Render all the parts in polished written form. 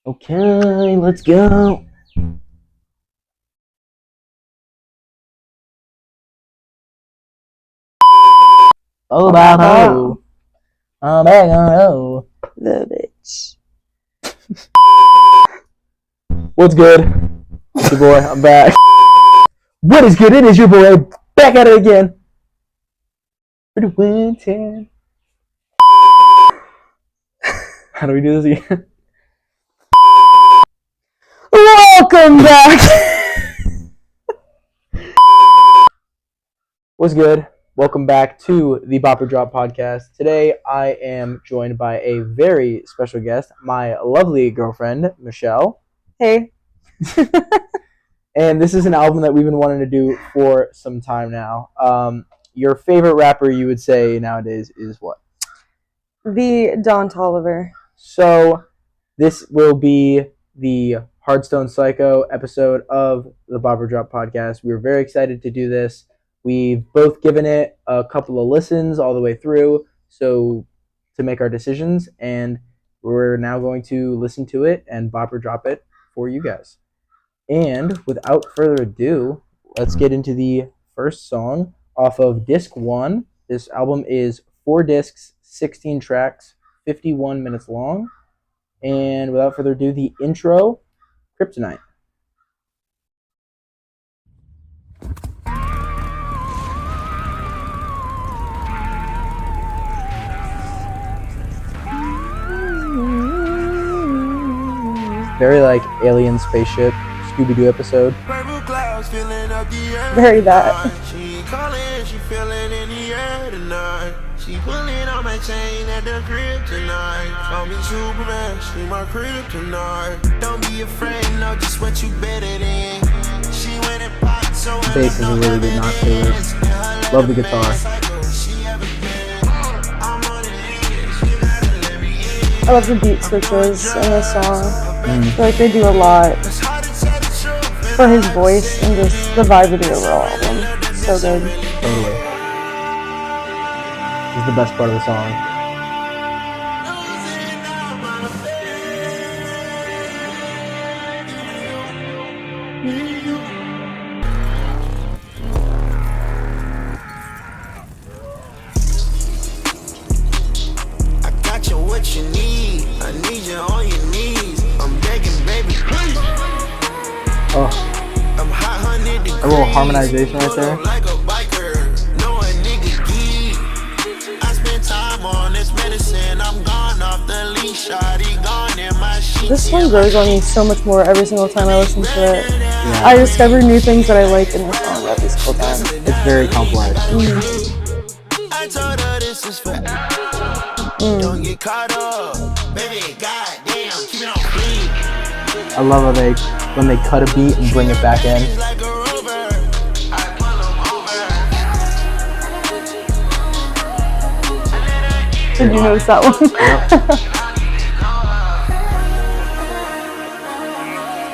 Okay, let's go. Oh, Bob, oh. I'm back on, oh. The bitch. What's good? It's your boy, I'm back. What is good? It is your boy, back at it again. For the winter. How do we do this again? Welcome back. What's good? Welcome back to the Bopper Drop podcast. Today I am joined by a very special guest, my lovely girlfriend, Michelle. Hey. And this is an album that we've been wanting to do for some time now. Your favorite rapper, you would say nowadays, is what? The Don Toliver. So this will be the Hardstone Psycho episode of the Bopper Drop podcast. We're very excited to do this. We've both given it a couple of listens all the way through, so to make our decisions, and we're now going to listen to it and Bopper Drop it for you guys. And without further ado, let's get into the first song off of disc 1. This album is 4 discs, 16 tracks, 51 minutes long. And without further ado, the intro, KRYPTONITE. Very like alien spaceship, Scooby-Doo episode. Very that. She pulling on my chain at the crib tonight. Call me Superman, she my crib tonight. Don't be afraid, know just what you better than. She went and popped, so bass is a really good knock to it. Love the guitar. I love the beat switches in this song. I feel like they do a lot for his voice and just the vibe of the overall album. So good. Totally. This is the best part of the song. I got you what you need. I need you on your knees. I'm begging, baby, please. Oh, I'm hot 100 degrees. a little harmonization right there. Like a biker, no a nigga geek. I spend time on this medicine. I'm gone off the leash. Shawty gone in my sheets. This one grows on me so much more every single time I listen to it. Yeah. I discover new things that I like in this song every single time. It's very complex. I told her this is for don't get caught up. Baby, goddamn, keep it on beat. I love how when they cut a beat and bring it back in. Like a rover. I pull 'em over. Did you notice that one?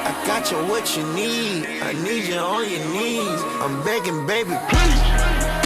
I got you what you need. I need you on your knees. I'm begging, baby, please.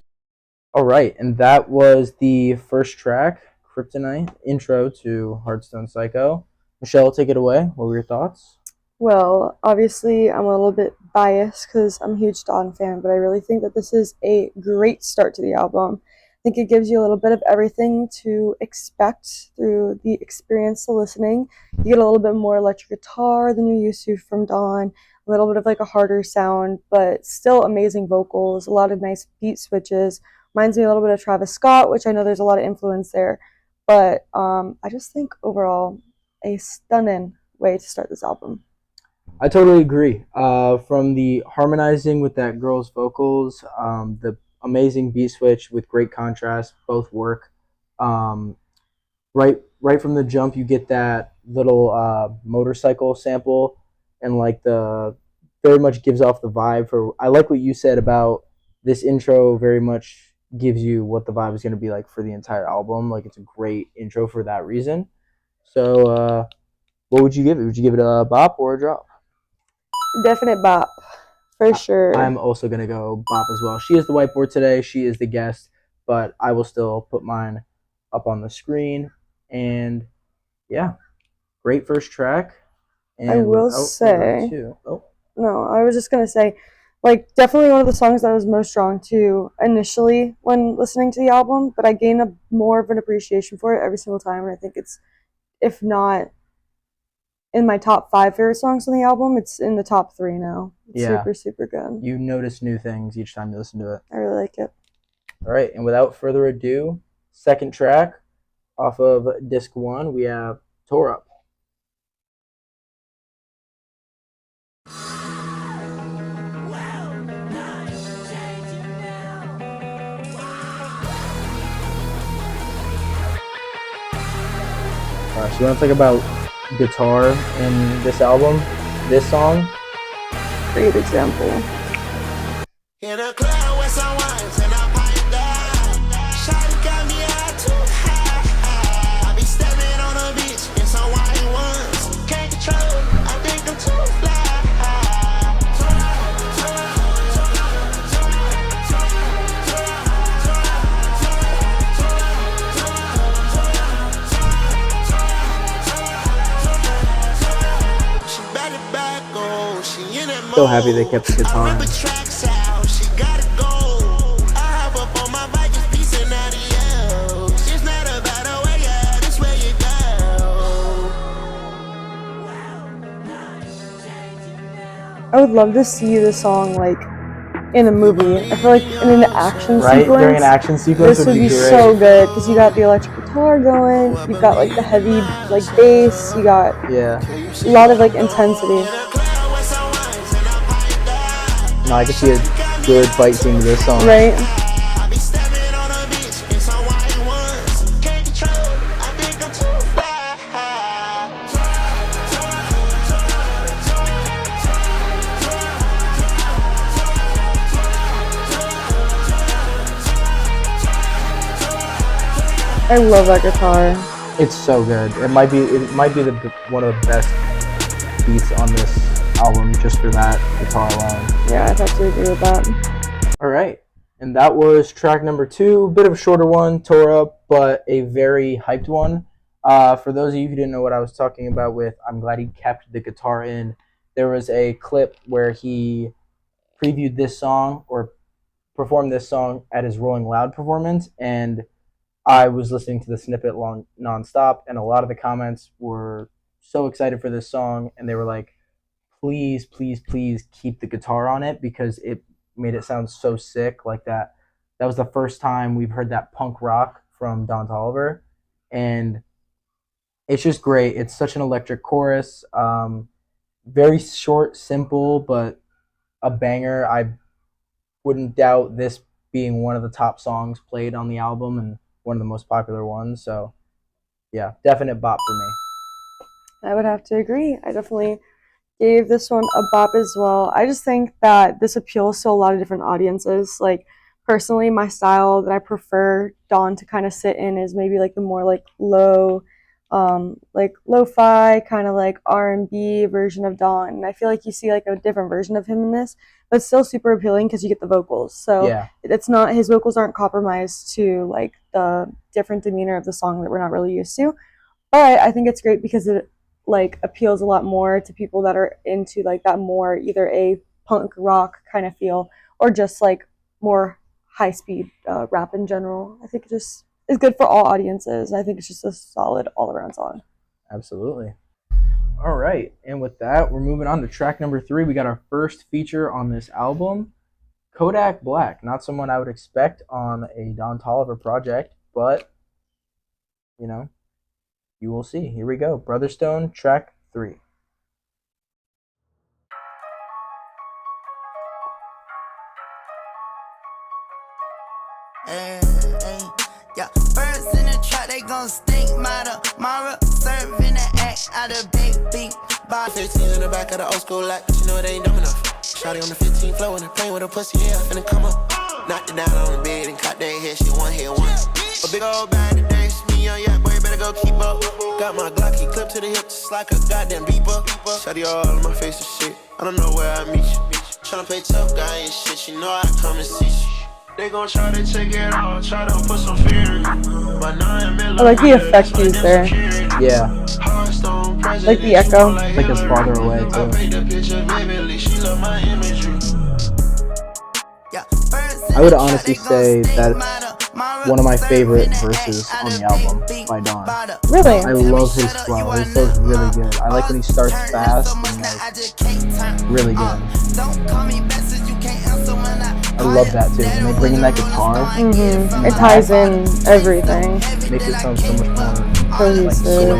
All right, and that was the first track, KRYPTONITE, intro to Hardstone Psycho. Michelle, take it away. What were your thoughts? Well, obviously, I'm a little bit biased because I'm a huge Don fan, but I really think that this is a great start to the album. I think it gives you a little bit of everything to expect through the experience of listening. You get a little bit more electric guitar than you're used to from Don, a little bit of like a harder sound, but still amazing vocals, a lot of nice beat switches. Reminds me a little bit of Travis Scott, which I know there's a lot of influence there, but I just think overall a stunning way to start this album. I totally agree. From the harmonizing with that girl's vocals, the amazing beat switch with great contrast, both work. Right from the jump, you get that little motorcycle sample, and like the very much gives off the vibe for. I like what you said about this intro. Very much gives you what the vibe is going to be like for the entire album. Like it's a great intro for that reason. So, what would you give it? Would you give it a bop or a drop? Definite bop, for sure. I'm also going to go bop as well. She is the whiteboard today. She is the guest, but I will still put mine up on the screen. And yeah, great first track. And I will say, no, I was just gonna say, like, definitely one of the songs that I was most drawn to initially when listening to the album, but I gained more of an appreciation for it every single time, and I think it's, if not in my top 5 favorite songs on the album, it's in the top 3 now. It's super, super good. You notice new things each time you listen to it. I really like it. All right, and without further ado, second track off of disc 1, we have Tore Up. So you want to talk about guitar in this album, this song? Great example. In a club with some wines and I'm pipe down. Shawty got me out too high. I be stepping on a beach in some white ones. Can't control, I think I'm too fly. So happy they kept the guitar in. I would love to see this song like in a movie. I feel like in an action sequence. During an action sequence, this would be so good because you got the electric guitar going, you've got like the heavy like bass, you got a lot of like intensity. No, I could see a good fight scene to this song. Right. I love that guitar. It's so good. It might be one of the best beats on this album just for that guitar alone. Yeah, I'd have to agree with that. All right, and that was track number 2. Bit of a shorter one, Tore Up, but a very hyped one. For those of you who didn't know what I was talking about with I'm glad he kept the guitar in, there was a clip where he previewed this song or performed this song at his Rolling Loud performance, and I was listening to the snippet nonstop, and a lot of the comments were so excited for this song, and they were like, please, please, please keep the guitar on it because it made it sound so sick like that. That was the first time we've heard that punk rock from Don Toliver, and it's just great. It's such an electric chorus. Very short, simple, but a banger. I wouldn't doubt this being one of the top songs played on the album and one of the most popular ones. So, yeah, definite bop for me. I would have to agree. I definitely gave this one a bop as well. I just think that this appeals to a lot of different audiences. Like, personally, my style that I prefer Don to kind of sit in is maybe like the more like lo-fi kind of like R&B version of Don, and I feel like you see like a different version of him in this, but still super appealing because you get the vocals. So yeah, it's not, his vocals aren't compromised to like the different demeanor of the song that we're not really used to, but I think it's great because it like appeals a lot more to people that are into like that more either a punk rock kind of feel or just like more high speed rap in general. I think it just is good for all audiences. I think it's just a solid all-around song. Absolutely. All right, and with that, we're moving on to track number 3. We got our first feature on this album, Kodak Black. Not someone I would expect on a Don Toliver project, but, you know, you will see. Here we go. BROTHERSTONE, track 3. Yeah, birds in the trap, they gon' stink. Mara, serving the act out of big beat. 15 in the back of the old school like, you know it ain't dumb enough. Shawty on the 15 floor and playing with a pussy, yeah, finna come up. Knocked it down on the bed and caught that head, she one hit once. A big old bag today, me on yeah, boy, better go keep up. Got my Glocky clip to the hip, just like a goddamn beeper. Shawty all in my face and shit, I don't know where I meet you. Tryna play tough guy and shit, you know I come and see you. They gon' try to take it all, try to put some fear in you. I like the effect used there. Yeah. Hardstone Like the echo. Like it's farther away too. I would honestly say that's one of my favorite verses on the album by Don. Really? I love his flow. His flow's really good. I like when he starts fast and like really good. I love that too. When they bring in that guitar, It ties in everything. Makes it sound so much more cohesive.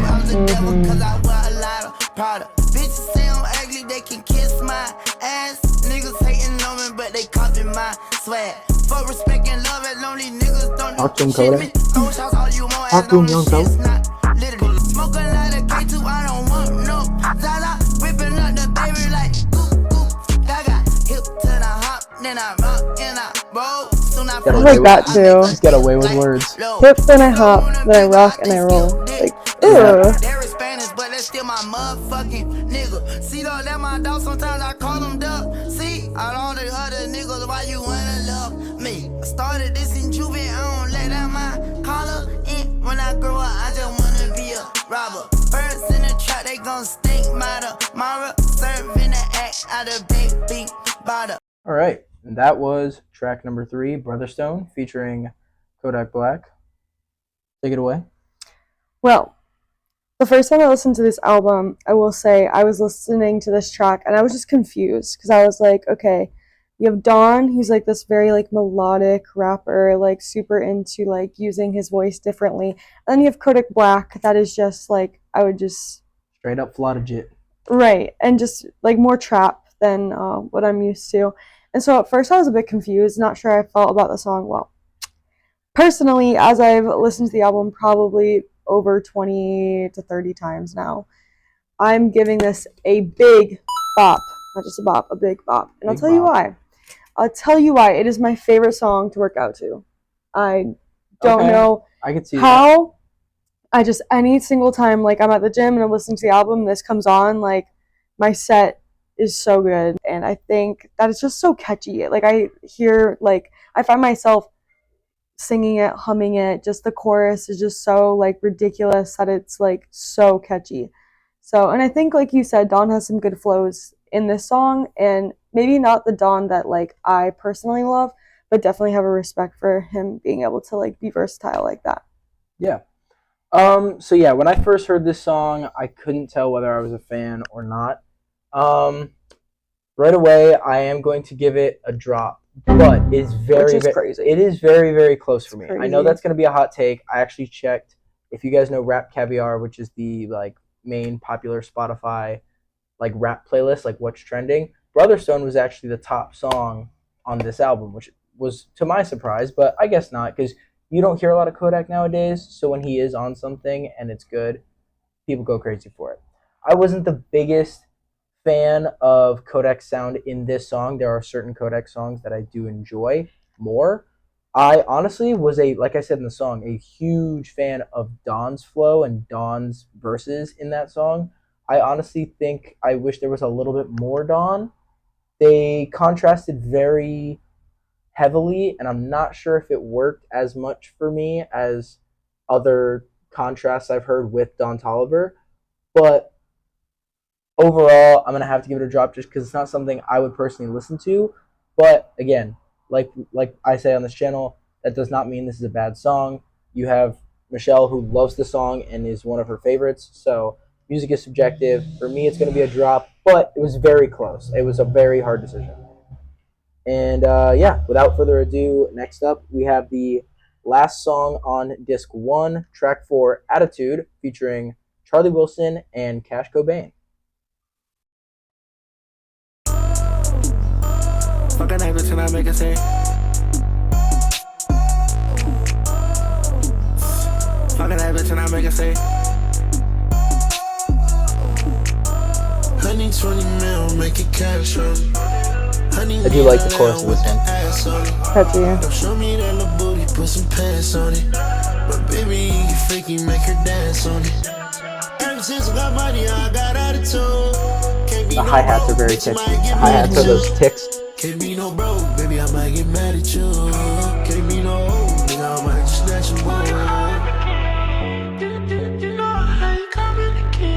Bitches say I'm ugly, they can kiss my ass. Niggas hating on me, but they copy my swag. For respect and love, and lonely niggas don't know shit me. Throw shots all you want, and don't know shit's not literally. Smoke a light of K2, I don't want no Zaza. Whipping up the baby like Gaga. Hip to the hop, then I rock and I roll. Soon I like that too. She's got away with words. Hip, then I hop, then I rock and I roll. Like, ew. They're Spanish, but that's still my motherfucking nigga. See, though, that my dog, sometimes I call them duck. See, all the other niggas, why you wanna love me? I started this in juvie, I don't let out my collar in. When I grow up, I just wanna be a robber. Birds in the trap, they gon' stink, mother. Mara, serving the act out of baby bottle. All right, and that was track number 3, BROTHERSTONE, featuring Kodak Black. Take it away. Well, the first time I listened to this album, I will say I was listening to this track and I was just confused because I was like, okay, you have Don, who's like this very like melodic rapper, like super into like using his voice differently. And then you have Kodak Black, that is just like, I would just... Straight up flautajit. Right, and just like more trap than what I'm used to. And so at first I was a bit confused, not sure how I felt about the song. Well, personally, as I've listened to the album probably over 20 to 30 times now, I'm giving this a big bop. Not just a bop, a big bop. And I'll tell you why. I'll tell you why. It is my favorite song to work out to. I don't know I can see how. That. I just, any single time, like I'm at the gym and I'm listening to the album, this comes on, like my set is so good. And I think that it's just so catchy. Like I hear, like, I find myself singing it, humming it. Just the chorus is just so like ridiculous that it's like so catchy. So, and I think like you said, Don has some good flows in this song, and maybe not the Don that like I personally love, but definitely have a respect for him being able to like be versatile like that. Yeah. So yeah, when I first heard this song, I couldn't tell whether I was a fan or not. Right away, I am going to give it a drop. But it's very, crazy. It is very, very close for me. Crazy. I know that's going to be a hot take. I actually checked. If you guys know Rap Caviar, which is the like main popular Spotify like rap playlist, like what's trending, BROTHERSTONE was actually the top song on this album, which was to my surprise, but I guess not, because you don't hear a lot of Kodak nowadays. So when he is on something and it's good, people go crazy for it. I wasn't the biggest fan of Kodak's sound in this song. There are certain Kodak songs that I do enjoy more. I honestly was like I said in the song, a huge fan of Don's flow and Don's verses in that song. I honestly think I wish there was a little bit more Don. They contrasted very heavily, and I'm not sure if it worked as much for me as other contrasts I've heard with Don Toliver, but overall, I'm going to have to give it a drop just because it's not something I would personally listen to. But again, like I say on this channel, that does not mean this is a bad song. You have Michelle who loves the song and is one of her favorites. So music is subjective. For me, it's going to be a drop, but it was very close. It was a very hard decision. And yeah, without further ado, next up, we have the last song on disc 1, track 4, Attitude, featuring Charlie Wilson and Cash Cobain. Fucking that bitch and I make it say. Fucking that bitch and I make it say. 120 mil, make it cash on. I do like the chorus of this one. Catchy. Show me that little booty, put some pants on it. But baby, you freaky, make her dance on it. Ever since I got money, I got attitude. The hi-hats are very catchy. The hi-hats are those ticks. Can't be no bro, baby, I might get mad at you. Can't be no hoe, nigga, I might snatch you.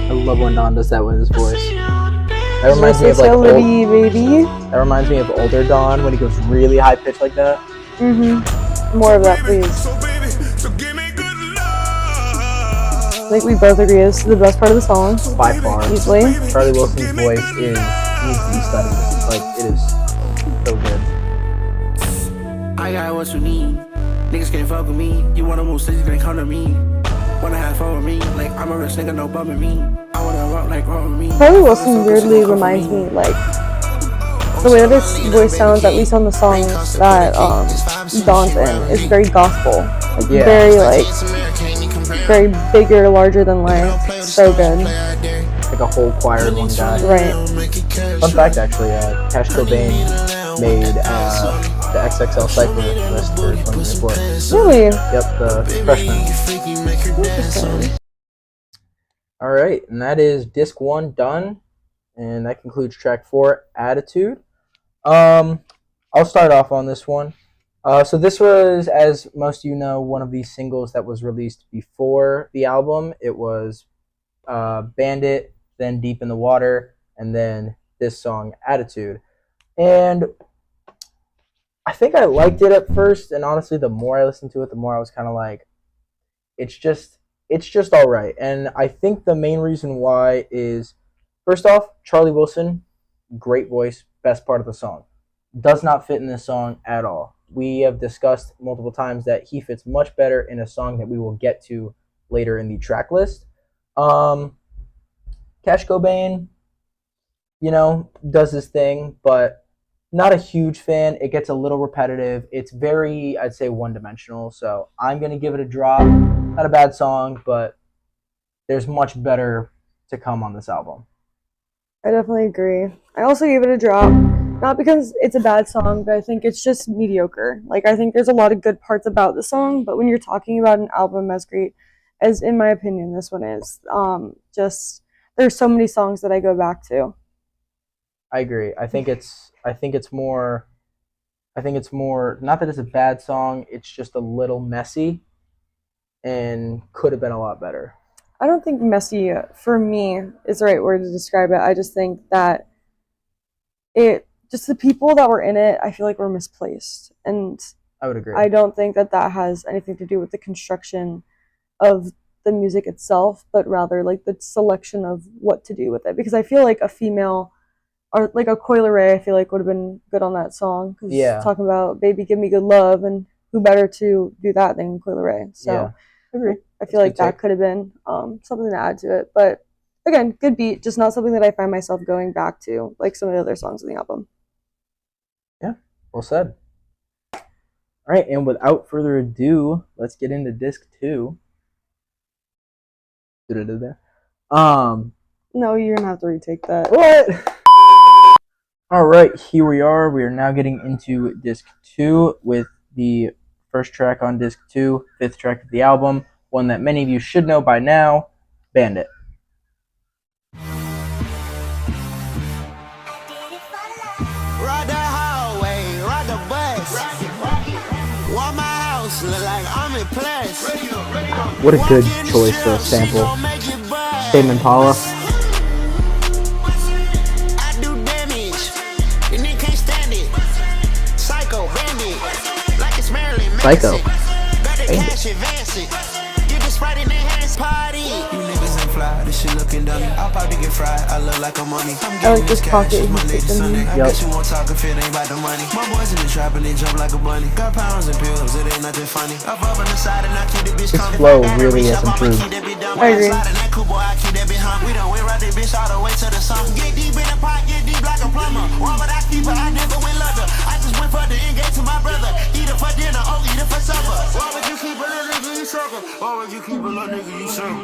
I love when Don does that with his voice. That reminds me of like baby. That reminds me of older Don when he goes really high pitched like that. More of that, please. I think we both agree this is the best part of the song. By far. Easily. Charlie Wilson's voice needs to be studied. Like, it is so good. I got what you need. Niggas can't fuck with me. You wanna move cities, they come to me. Wanna have fun with me. Like, I'm a rich nigga, no bumming me. I wanna rock like rock with me. Charlie Wilson weirdly reminds me, like, the way that his voice sounds, at least on the song that Don's in, is very gospel. Like, very, like, very bigger, larger than life. So good. Like a whole choir in one guy. Right. Fun fact, actually, Cobain made the XXL Psycho list for 2024. Really? Yep, the freshman. Alright, and that is disc 1 done. And that concludes track 4, Attitude. I'll start off on this one. So this was, as most of you know, one of these singles that was released before the album. It was Bandit, then Deep in the Water, and then this song, Attitude. And I think I liked it at first, and honestly, the more I listened to it, the more I was kind of like, it's just all right. And I think the main reason why is, first off, Charlie Wilson, great voice, best part of the song. Does not fit in this song at all. We have discussed multiple times that he fits much better in a song that we will get to later in the track list. Cash Cobain, does his thing, but not a huge fan. It gets a little repetitive. It's very, I'd say, one-dimensional. So I'm going to give it a drop. Not a bad song, but there's much better to come on this album. I definitely agree. I also gave it a drop. Not because it's a bad song, but I think it's just mediocre. Like, I think there's a lot of good parts about the song, but when you're talking about an album as great as, in my opinion, this one is, there's so many songs that I go back to. I agree. I think it's more, not that it's a bad song, it's just a little messy and could have been a lot better. I don't think messy, for me, is the right word to describe it. I just think that just the people that were in it, I feel like were misplaced. And I would agree. I don't think that has anything to do with the construction of the music itself, but rather like the selection of what to do with it. Because I feel like a female, or like a Coil Ray, I feel like would have been good on that song. Because talking about baby give me good love, and who better to do that than Coil Ray. So I agree. I feel like that could have been something to add to it. But again, good beat, just not something that I find myself going back to, like some of the other songs in the album. Yeah, well said. All right, and without further ado, let's get into disc 2. No, you're gonna have to retake that. What? All right, here we are. We are now getting into disc 2 with the first track on disc 2, 5th track of the album, one that many of you should know by now, Bandit. Ride the highway, ride the bus. Walk my house, look like I'm in plus. What a good choice for a sample. Tame Impala. I do damage, and they can't stand it. Psycho, bandit, like it's Marilyn Manson. Psycho. Got the cash advancing. You just right in their hands, party. You niggas ain't fly, this shit looking dummy. I'll probably get fried, I look like a mummy. I like this pocket. Monday to Sunday. I guess you won't talk if it ain't about the money. My boys in the trap and they jump like a bunny. Got pounds and pills, it ain't nothing funny. Up on the side and I keep the bitch coming. His flow really has improved. I agree. We don't win right the bitch all the way to the sun. Get deep in the pot, get deep like a plumber. One but I keep it, I never win leather. I just went for the engage to my brother. Eat it for dinner, oh eat it for supper. Why would you keep a little nigga, you sucker? Why would you keep a little nigga, you sucker?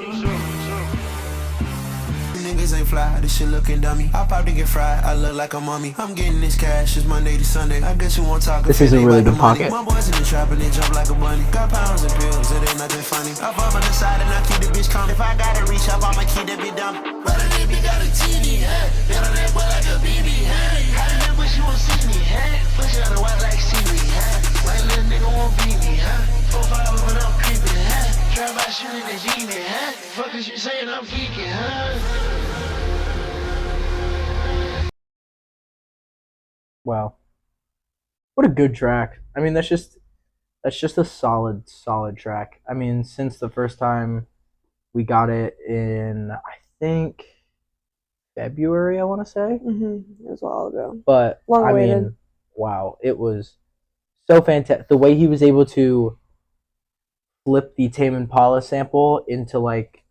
Niggas ain't fly, this shit looking dummy. I'll probably get fried, I look like a mummy. I'm getting this cash, it's Monday to Sunday. I guess you won't talk. This is a really good pocket. My boys in the trap and they jump like a bunny. Got pounds and pills, it ain't nothing funny. Up on the side and I keep the bitch coming. If I gotta reach up, I'ma keep that bitch dumb. But a nigga got a TV hat, got on that boy like a BB hat. How the nigga wish you won't see me, hat? Push out the white like seaweed, hat. White little nigga won't beat me, huh? 4-5 when I'm creeping, huh? Try by shooting the genie, huh? Fuck is you saying I'm geeking, huh? Wow, what a good track. I mean, that's just a solid track. I mean, since the first time we got it in, I think February, I want to say. It was a while ago. But Long I awaited. mean, wow, it was so fantastic. The way he was able to flip the Tame Impala sample into like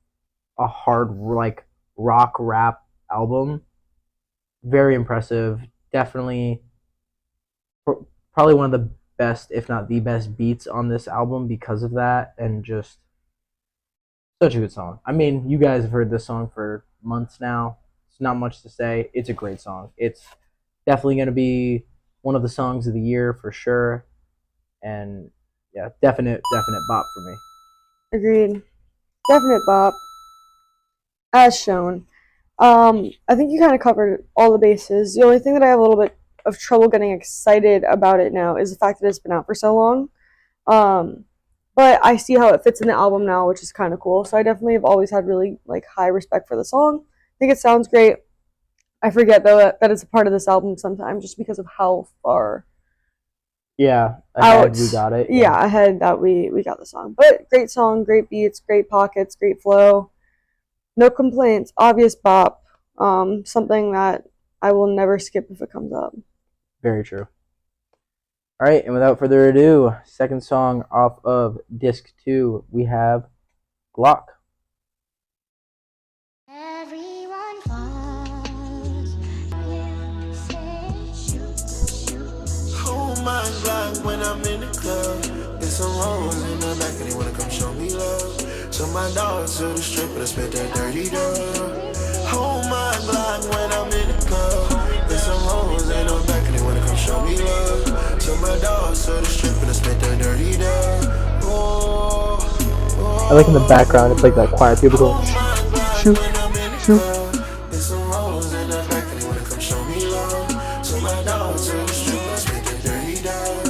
a hard like rock rap album, very impressive. Definitely, probably one of the best, if not the best, beats on this album because of that, and just such a good song. I mean, you guys have heard this song for months now. It's not much to say. It's a great song. It's definitely going to be one of the songs of the year for sure. And yeah, definite bop for me. Agreed. Definite bop. As shown. I think you kind of covered all the bases. The only thing that I have a little bit of trouble getting excited about it now is the fact that it's been out for so long. But I see how it fits in the album now, which is kind of cool. So I definitely have always had really like high respect for the song. I think it sounds great. I forget though that it's a part of this album sometimes just because of how far Yeah, ahead we got it. Yeah, ahead that we got the song. But great song, great beats, great pockets, great flow. No complaints. Obvious bop. Something that I will never skip if it comes up. Very true. All right, and without further ado, second song off of disc 2, we have GLOCK. Everyone falls. You say shoot. Hold my Glock when I'm in the club. Get some hoes in the back and they wanna come show me love. So my dogs to the strip and I spit that dirty dub. Hold my Glock when I'm in the club. Get some hoes in the back and they wanna come show me love. So my dogs to the strip and I spit that dirty dub. Oh, I like in the background, it's like that choir people go shoot, shoot. Get some hoes in the back and they wanna come show me love. So my dogs to the strip and I spit that dirty dub.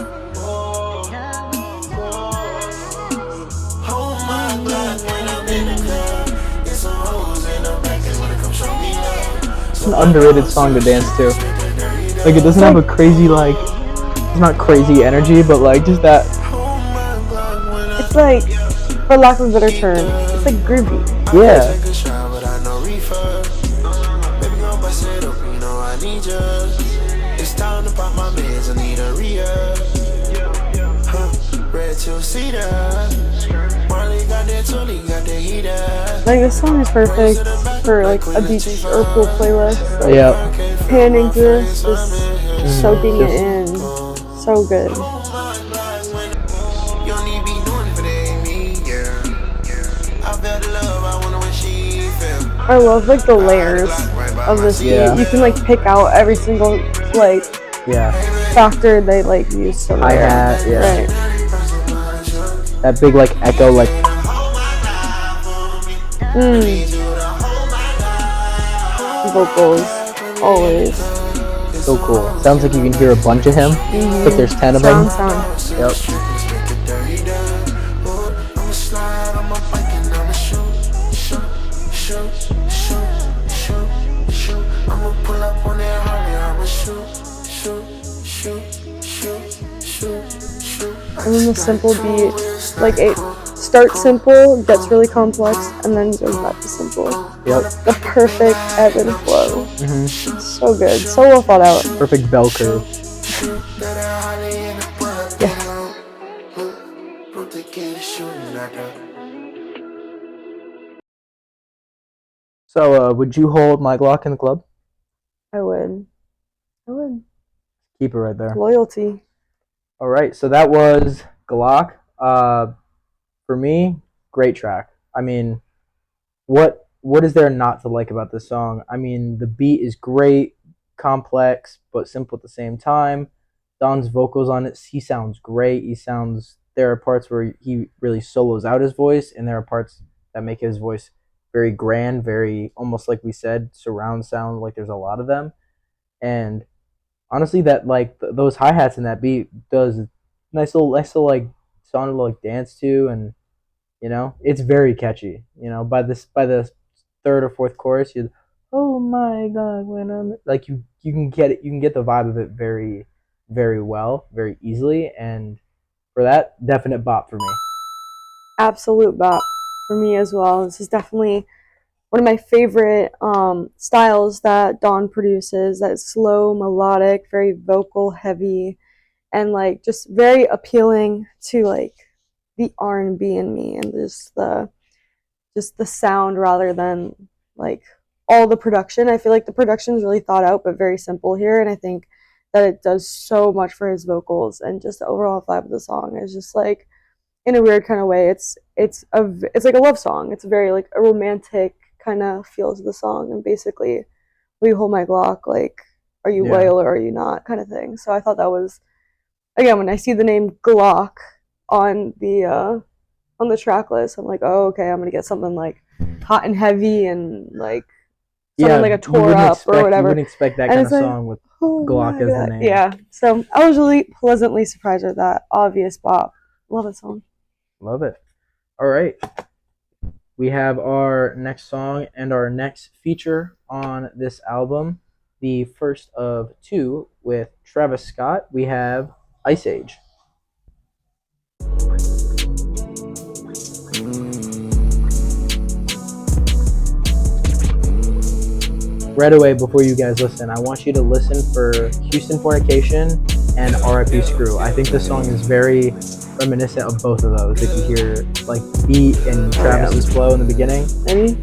Hold my Glock when I'm in the club. Get some hoes in the back and wanna come show me love. It's an underrated song to dance to. Like, it doesn't have a crazy, like, it's not crazy energy, but like just that. It's like, for lack of a better term, it's like groovy. Yeah. Take a shot, but I know reefer. Baby, gon' bust it up, you know I need ya. It's time to pop my meds, I need a re-up. Red two-seater. Marley got that Tony, got the heater. Like, this song is perfect for like a beach or pool playlist. Like, Yeah. panning to this, just soaking it in. So good. You don't need be doing it for that, me, yeah. I felt the love, I wonder what she felt. I love like the layers of this beat. Yeah. You can like pick out every single like Yeah. factor they like use to layer. Hi-hat, yeah. Right. That big like echo, like Vocals, always. so cool. Sounds like you can hear a bunch of him. Like there's 10 of them. Sound. Yep. I'ma slide on my bike and I'ma shoot. I'ma pull up on that Harley, I'ma shoot. And then the simple beat, like it starts simple, gets really complex, and then goes back to simple. Yep. The perfect ebb and flow. So good, so well thought out. Perfect bell curve. So, would you hold my Glock in the club? I would. Keep it right there. Loyalty. All right, so that was Glock. For me, great track. I mean, what is there not to like about this song? I mean, the beat is great, complex, but simple at the same time. Don's vocals on it, he sounds great. There are parts where he really solos out his voice, and there are parts that make his voice very grand, very, almost like we said, surround sound, like there's a lot of them. And honestly, that like those hi-hats in that beat does nice little like song to like dance to, and you know, it's very catchy. You know, by the third or fourth chorus, you oh my god, when I'm like you can get it, you can get the vibe of it very very well, very easily, and for that, definite bop for me. Absolute bop for me as well. This is definitely one of my favorite styles that Dawn produces. That slow, melodic, very vocal heavy, and like just very appealing to like the R&B in me, and just the sound rather than like all the production. I feel like the production is really thought out but very simple here, and I think that it does so much for his vocals, and just the overall vibe of the song is just like, in a weird kind of way, it's like a love song. It's very like a romantic kind of feel to the song, and basically, will you hold my Glock? Like, are you Yeah. loyal or are you not? Kind of thing. So I thought that was, again, when I see the name Glock on the track list, I'm like, oh, okay, I'm gonna get something like hot and heavy and like something like a tore up or whatever. You wouldn't expect that And kind it's of like, song with oh Glock my as the God. name. Yeah. So I was really pleasantly surprised with that obvious bop. Love it song. Love it. All right. We have our next song and our next feature on this album. The first of two with Travis Scott. We have Ice Age. Right away, before you guys listen, I want you to listen for Houston Fornication and R.I.P. Screw. I think this song is very reminiscent of both of those. If you hear like beat and Travis's flow in the beginning. Ready?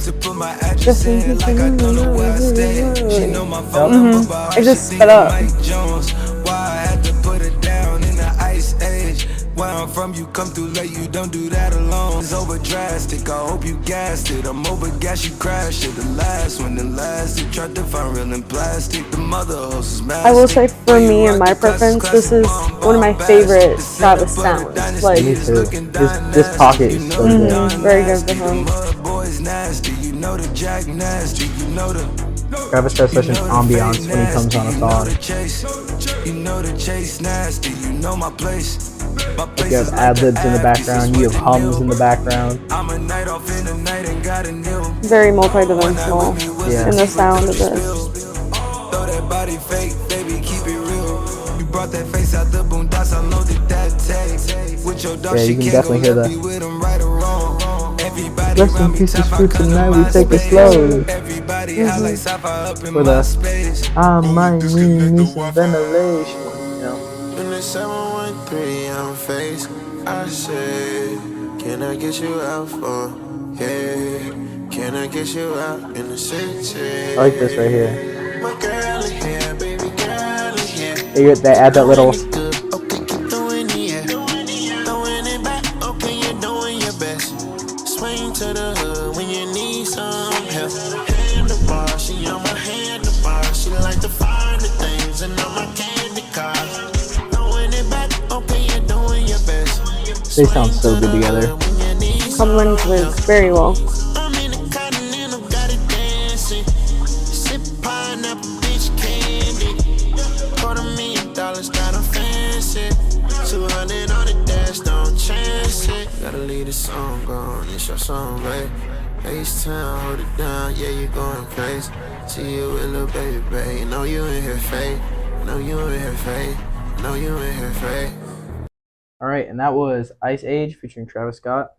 To put my address in like I don't know where I stay. She know my phone number, but It just she sped think I'm up. Mike Jones. Why I had to put it down in the ice age. Where I'm from, you come through late, you don't do that alone. It's over drastic, I hope you gassed it. I'm over gas, you crashed it. The last one, the last, you tried to find real in plastic. The mother host is massive. I will say, for me and my preference, this is one of my favorite Travis sounds. Like, Me too. This pocket is so good. very good for him. Boys nasty, you know the Jack nasty, you know the Travis has such an ambiance when he comes on a song. You know the chase nasty, you know my place. Like you have ad-libs in the background, you have hums in the background. I'm a night off in the night and got a new. Very multi-dimensional Yeah. in the sound of this. Throw that body fake, baby, keep it real. You brought that face out the boondocks, I loaded that tag. With your dog, Yeah, you she can can't definitely go hear left, the be with him right or wrong. Everybody rest in around me peace, top, I fruits come tonight, to we my take it space. slow. Everybody out like Sapphire up in For my the space. I might need some ventilation. You know? In the 713, I'm faced. I said, can I get you out for? Yeah, can I get you out in the city? I like this right here. My girl in here, baby girl in here. They add that little. Okay, keep throwing it, yeah. Throwing it back, okay, you're doing your best. Swing to the hood when you need some help. Handlebar, she on my handlebar. She like to find the things and on my candy car. Throwing it back, okay, you're doing your best. They sound so good together. Complements this very well. I'm in the continental, got it dancing. Sip pineapple, bitch candy. $250,000, got a fancy. 200 on the dash, don't chance it. Gotta leave the song on, it's your song, babe. H-Town, hold it down, yeah, you going crazy. See you with little baby, babe. You know you in here fake. Know you in here fake. Know you in here fake. All right, and that was Ice Age featuring Travis Scott.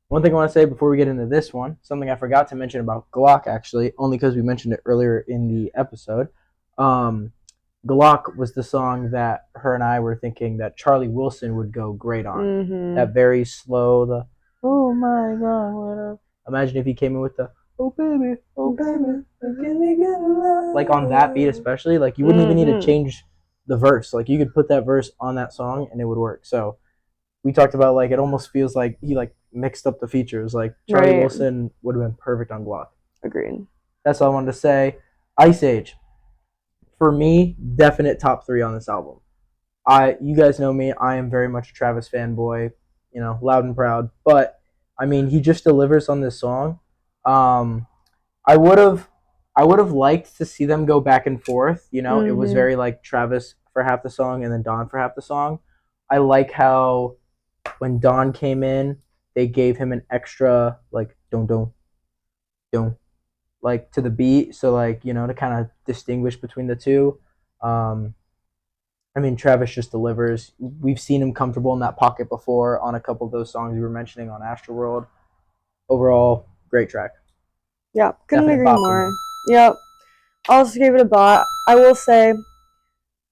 One thing I want to say before we get into this one, something I forgot to mention about Glock, actually, only because we mentioned it earlier in the episode. Glock was the song that her and I were thinking that Charlie Wilson would go great on. Mm-hmm. That very slow, the oh my god, what up? Imagine if he came in with the oh baby, can we get along? Like on that beat especially, like you wouldn't even need to change the verse. Like you could put that verse on that song and it would work. So we talked about like it almost feels like he like mixed up the features. Like Charlie Right. Wilson would have been perfect on Glock. Agreed. That's all I wanted to say. Ice Age. For me, definite top 3 on this album. You guys know me, I am very much a Travis fanboy, you know, loud and proud. But I mean, he just delivers on this song. I would have liked to see them go back and forth. You know, it was very like Travis for half the song and then Don for half the song. I like how when Don came in, they gave him an extra like don't like to the beat. So like, to kind of distinguish between the two. I mean, Travis just delivers. We've seen him comfortable in that pocket before on a couple of those songs you were mentioning on Astroworld. Overall, great track. Yeah, couldn't Definite agree bop for more. me. Yep. I also gave it a bot. I will say,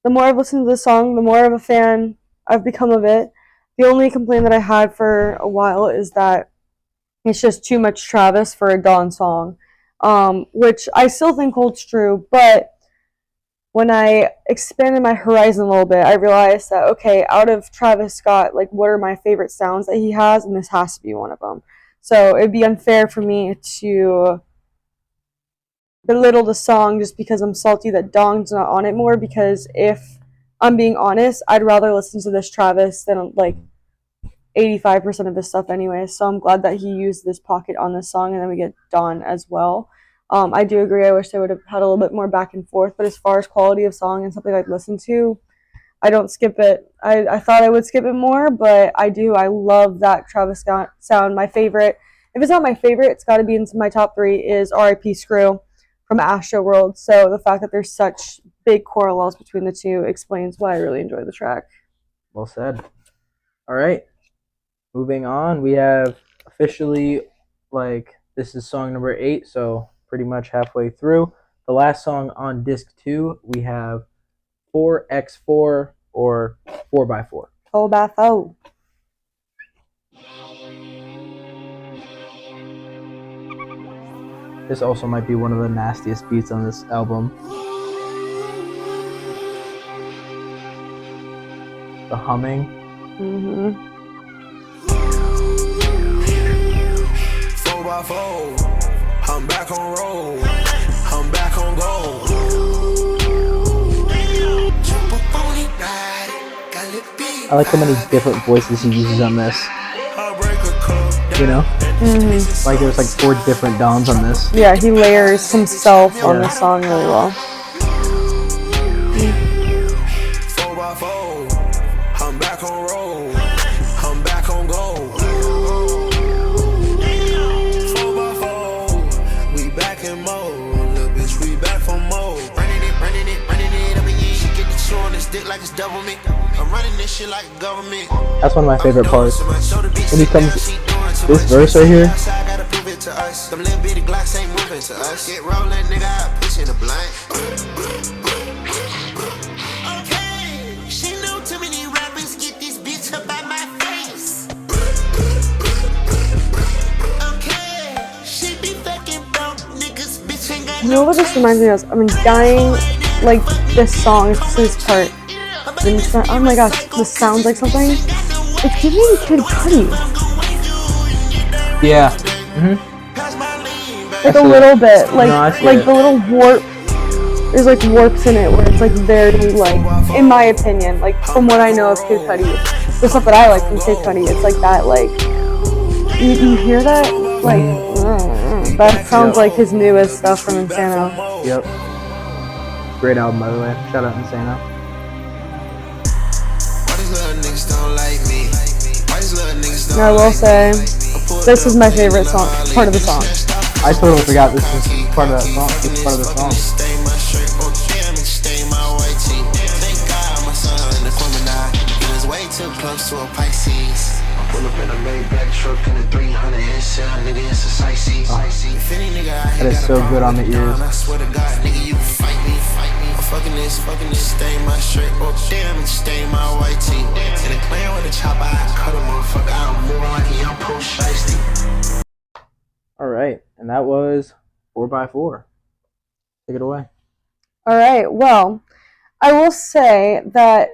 the more I've listened to the song, the more of a fan I've become of it. The only complaint that I had for a while is that it's just too much Travis for a Dawn song, which I still think holds true. But when I expanded my horizon a little bit, I realized that, okay, out of Travis Scott, like, what are my favorite sounds that he has? And this has to be one of them. So it'd be unfair for me to belittle the song just because I'm salty that Dawn's not on it more, because if I'm being honest, I'd rather listen to this Travis than like 85% of his stuff anyway. So I'm glad that he used this pocket on this song, and then we get Dawn as well. I do agree, I wish they would have had a little bit more back and forth, but as far as quality of song and something I'd listen to, I don't skip it. I thought I would skip it more, but I do. I love that Travis Scott sound. My favorite, if it's not my favorite, it's got to be into my top 3, is R.I.P. Screw from Astroworld. So the fact that there's such big parallels between the two explains why I really enjoy the track. Well said. All right. Moving on, we have officially, like, this is song number 8, so pretty much halfway through. The last song on disc 2, we have 4x4 or 4x4. Oh, Bafo. This also might be one of the nastiest beats on this album. The humming. Mm-hmm. 4x4, I'm back on roll, I'm back on gold. I like how many different voices he uses on this. You know? Mm-hmm. Like there's like 4 different Dons on this. Yeah, he layers himself on the song really well. 4x4, I'm back on roll, I'm back on gold. 4x4, we back in mode, little bitch, we back for mode. Running it up again. She get the chew on this dick like it's double me. I'm running this shit like government. That's one of my favorite parts. When he comes, this verse right here. Them little bitty glocks ain't moving to us. Get rolling, nigga, I push in the blunt. Okay, she knew too many rappers get this bitch up out my face. Okay, she be fucking broke niggas, bitch ain't got You know what this reminds me of? I'm dying, like, this song, especially this part. Oh my gosh, this sounds like something. It's giving me Kid Cudi. Yeah. Mm-hmm. Like a little bit, like No, the little warp. There's like warps in it where it's like very like, in my opinion, like from what I know of Kid Cudi, the stuff that I like from Kid Cudi, it's like that, like you hear that, like that sounds like his newest stuff from Insano. Yep. Great album, by the way. Shout out Insano. I will say, this is my favorite song, part of the song. I totally forgot this was part of that song. This is part of the song. That is so good on the ears. Fucking this, stain my shirt. Oh damn, it stain my white tee. And it playing with the chopper, I cut a motherfucker out more like a young pro shiesty. Alright, and that was 4x4. Take it away. Alright, well, I will say that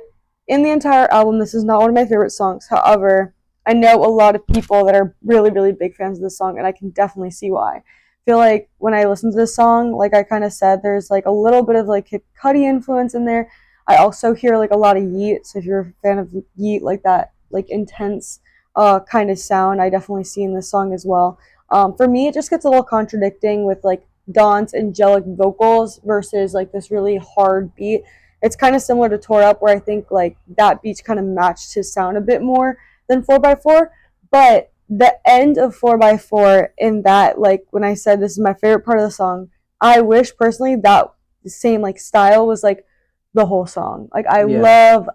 in the entire album, this is not one of my favorite songs. However, I know a lot of people that are really, really big fans of this song, and I can definitely see why. Feel like when I listen to this song, like I kind of said, there's like a little bit of like Kid Cudi influence in there. I also hear like a lot of Yeet, so if you're a fan of Yeet, like that like intense kind of sound, I definitely see in this song as well. For me, it just gets a little contradicting with like Don's angelic vocals versus like this really hard beat. It's kind of similar to Tore Up, where I think like that beat kind of matched his sound a bit more than 4x4, but the end of 4x4 in that, like, when I said this is my favorite part of the song, I wish personally that the same, like, style was, like, the whole song. Like, I love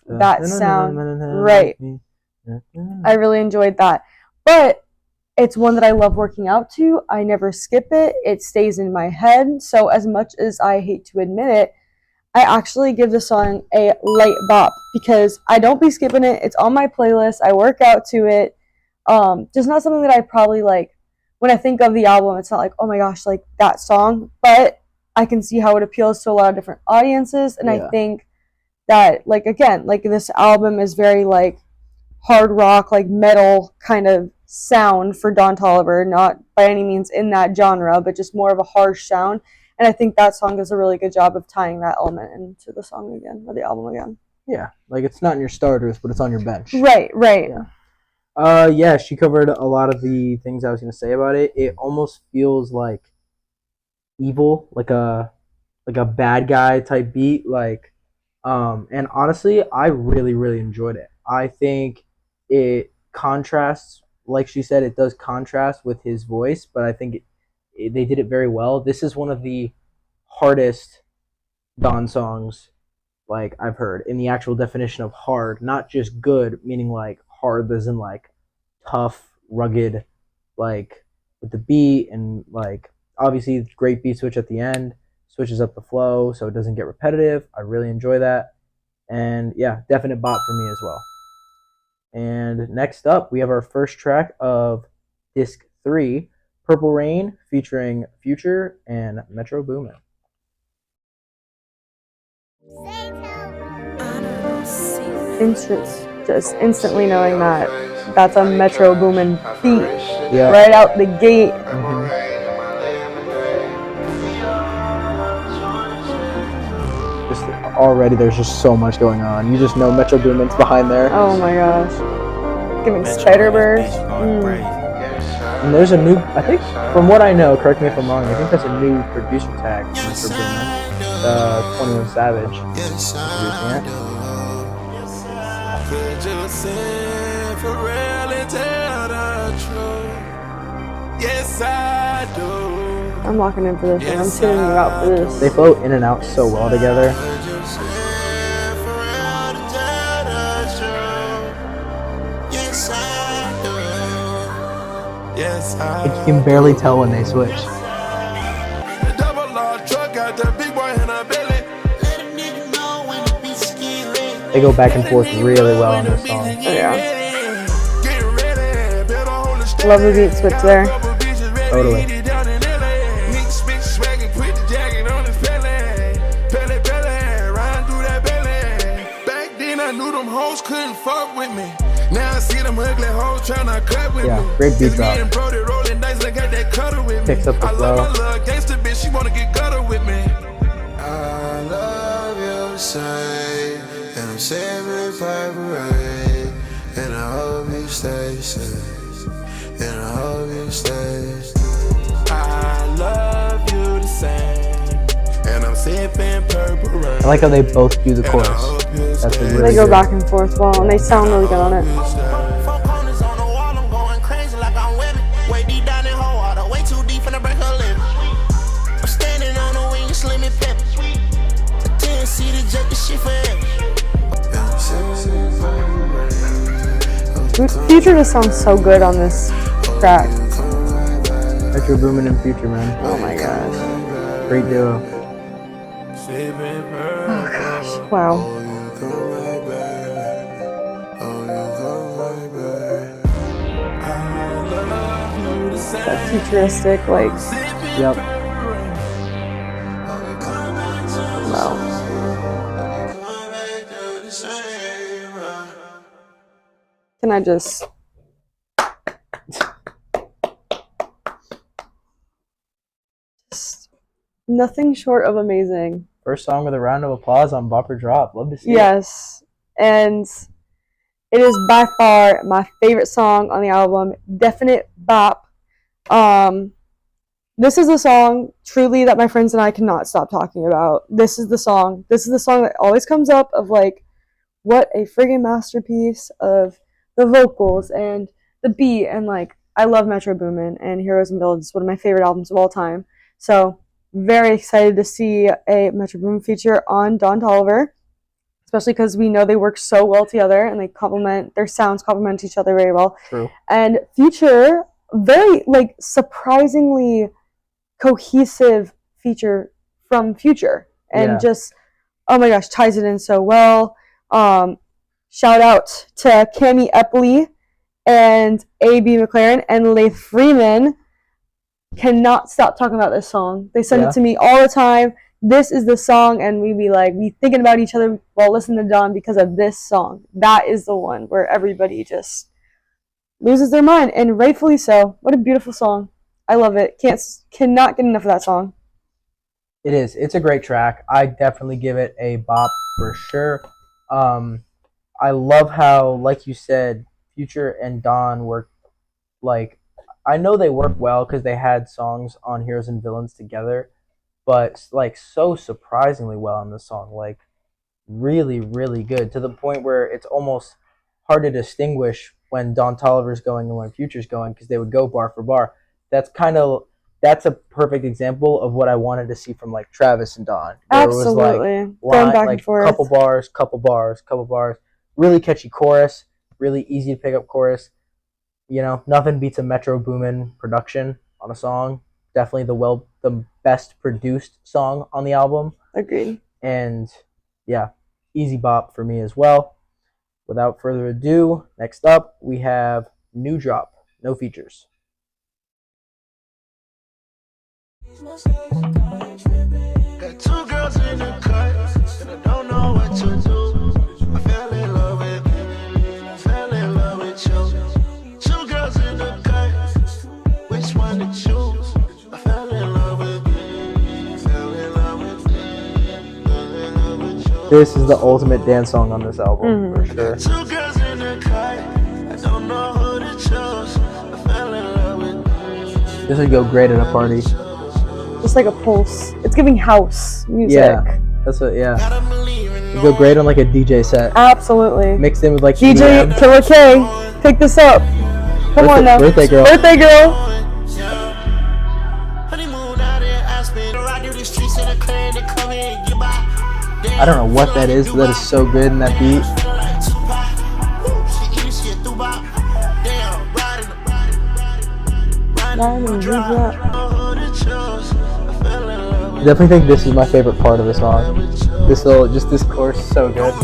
that sound. Right. I really enjoyed that. But it's one that I love working out to. I never skip it. It stays in my head. So as much as I hate to admit it, I actually give the song a light bop because I don't be skipping it. It's on my playlist. I work out to it. Just not something that I probably like when I think of the album. It's not like, oh my gosh, like that song. But I can see how it appeals to a lot of different audiences. And I think that, like, again, like this album is very like hard rock, like metal kind of sound for Don Toliver. Not by any means in that genre, but just more of a harsh sound. And I think that song does a really good job of tying that element into the song again, or the album again. Yeah, like it's not in your starters, but it's on your bench. Right. Yeah, she covered a lot of the things I was going to say about it. It almost feels like evil, like a bad guy type beat, like and honestly, I really enjoyed it. I think it contrasts, like she said, it does contrast with his voice, but I think they did it very well. This is one of the hardest Don songs like I've heard in the actual definition of hard, not just good, meaning like hard as in like tough, rugged, like with the beat and like obviously great beat switch at the end, switches up the flow so it doesn't get repetitive. I really enjoy that. And yeah, definite bop for me as well. And next up, we have our first track of disc 3, Purple Rain, featuring Future and Metro Boomin. Just instantly knowing that that's a Metro Boomin beat right out the gate. Just already, there's just so much going on. You just know Metro Boomin's behind there. Oh my gosh, giving Spider-Verse. And there's a new, I think, from what I know, correct me if I'm wrong, I think that's a new producer tag for Metro Boomin. 21 Savage producing it. I'm locking in for this one. I'm tuning you out for this. They flow in and out so well together. You can barely tell when they switch. They go back and forth really well on this song. Oh, yeah. Love the beat switch there. Totally. Yeah, great beat drop. Picks up the flow. I love you, say, and I'm saving purple rain, and I hope you stay safe, and I hope you stay. I love you the same, and I'm sipping purple rain. I like how they both do the chorus. That's a really They go good. back and forth well, and they sound really good on it. Future just sounds so good on this track. Metro Boomin and Future, man. Oh my gosh. Great duo. Oh gosh. Wow. That futuristic, like. Yep. Wow. Can I just nothing short of amazing. First song with a round of applause on Bop or Drop. Love to see it. Yes. And it is by far my favorite song on the album. Definite bop. This is a song truly that my friends and I cannot stop talking about. This is the song that always comes up of like, what a friggin' masterpiece of the vocals and the beat, and like I love Metro Boomin, and Heroes and Villains is one of my favorite albums of all time. So very excited to see a Metro Boomin feature on Don Toliver, especially because we know they work so well together and their sounds complement each other very well. True. And Future, very like surprisingly cohesive feature from Future, and just oh my gosh, ties it in so well. Shout out to Cammy Epley and A.B. McLaren and Laith Freeman. Cannot stop talking about this song. They send it to me all the time. This is the song, and we thinking about each other while listening to Don because of this song. That is the one where everybody just loses their mind, and rightfully so. What a beautiful song. I love it. Cannot get enough of that song. It is. It's a great track. I definitely give it a bop for sure. I love how, like you said, Future and Don work, like, I know they work well because they had songs on Heroes and Villains together, but like so surprisingly well on this song, like really, really good, to the point where it's almost hard to distinguish when Don Toliver's going and when Future's going, because they would go bar for bar. That's a perfect example of what I wanted to see from like Travis and Don. Absolutely. It was like going back and forth. couple bars, really catchy chorus, really easy to pick up chorus. You know, nothing beats a Metro Boomin production on a song. Definitely the best produced song on the album. Agreed. And yeah, easy bop for me as well. Without further ado, next up we have New Drop, no features. Got two girls in the cut, and I don't know what to do. I fell in love with you. Two girls in the cut, which one to choose? I fell in love with you. This is the ultimate dance song on this album, for sure. Two girls in the cut, I don't know who to choose. I fell in love with you. This would go great at a party. Just like a pulse. It's giving house music. Yeah, that's what. Yeah, it'd go great on like a DJ set. Absolutely. Mixed in with like DJ EDM. Killer K, pick this up. Come on now. Birthday girl. Birthday girl. I don't know what that is, but that is so good in that beat. I definitely think this is my favorite part of the song. This chorus is so good.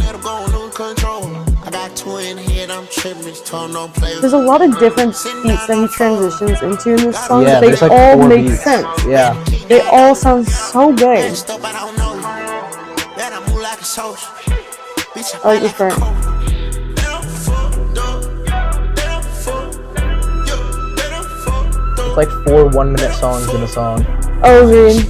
There's a lot of different beats that he transitions into in this song, Yeah, but there's they like all 4 make beats. sense. Yeah. They all sound so good. I like this part. It's like 4 1-minute songs in a song. Oh, agreed.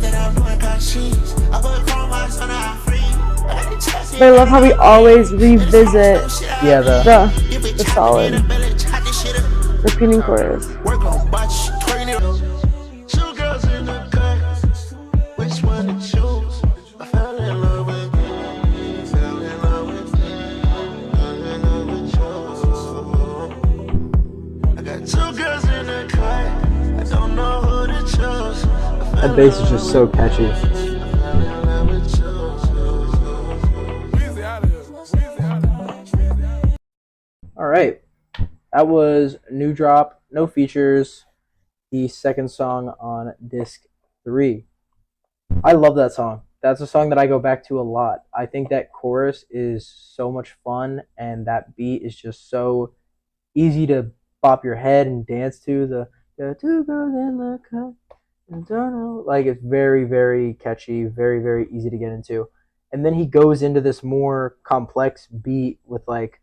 But I love how we always revisit the solid repeating chorus. That bass is just so catchy. Alright, that was New Drop, no features, the second song on disc 3. I love that song. That's a song that I go back to a lot. I think that chorus is so much fun, and that beat is just so easy to bop your head and dance to. The two girls in the cut, and don't know. Like, it's very, very catchy, very, very easy to get into. And then he goes into this more complex beat with like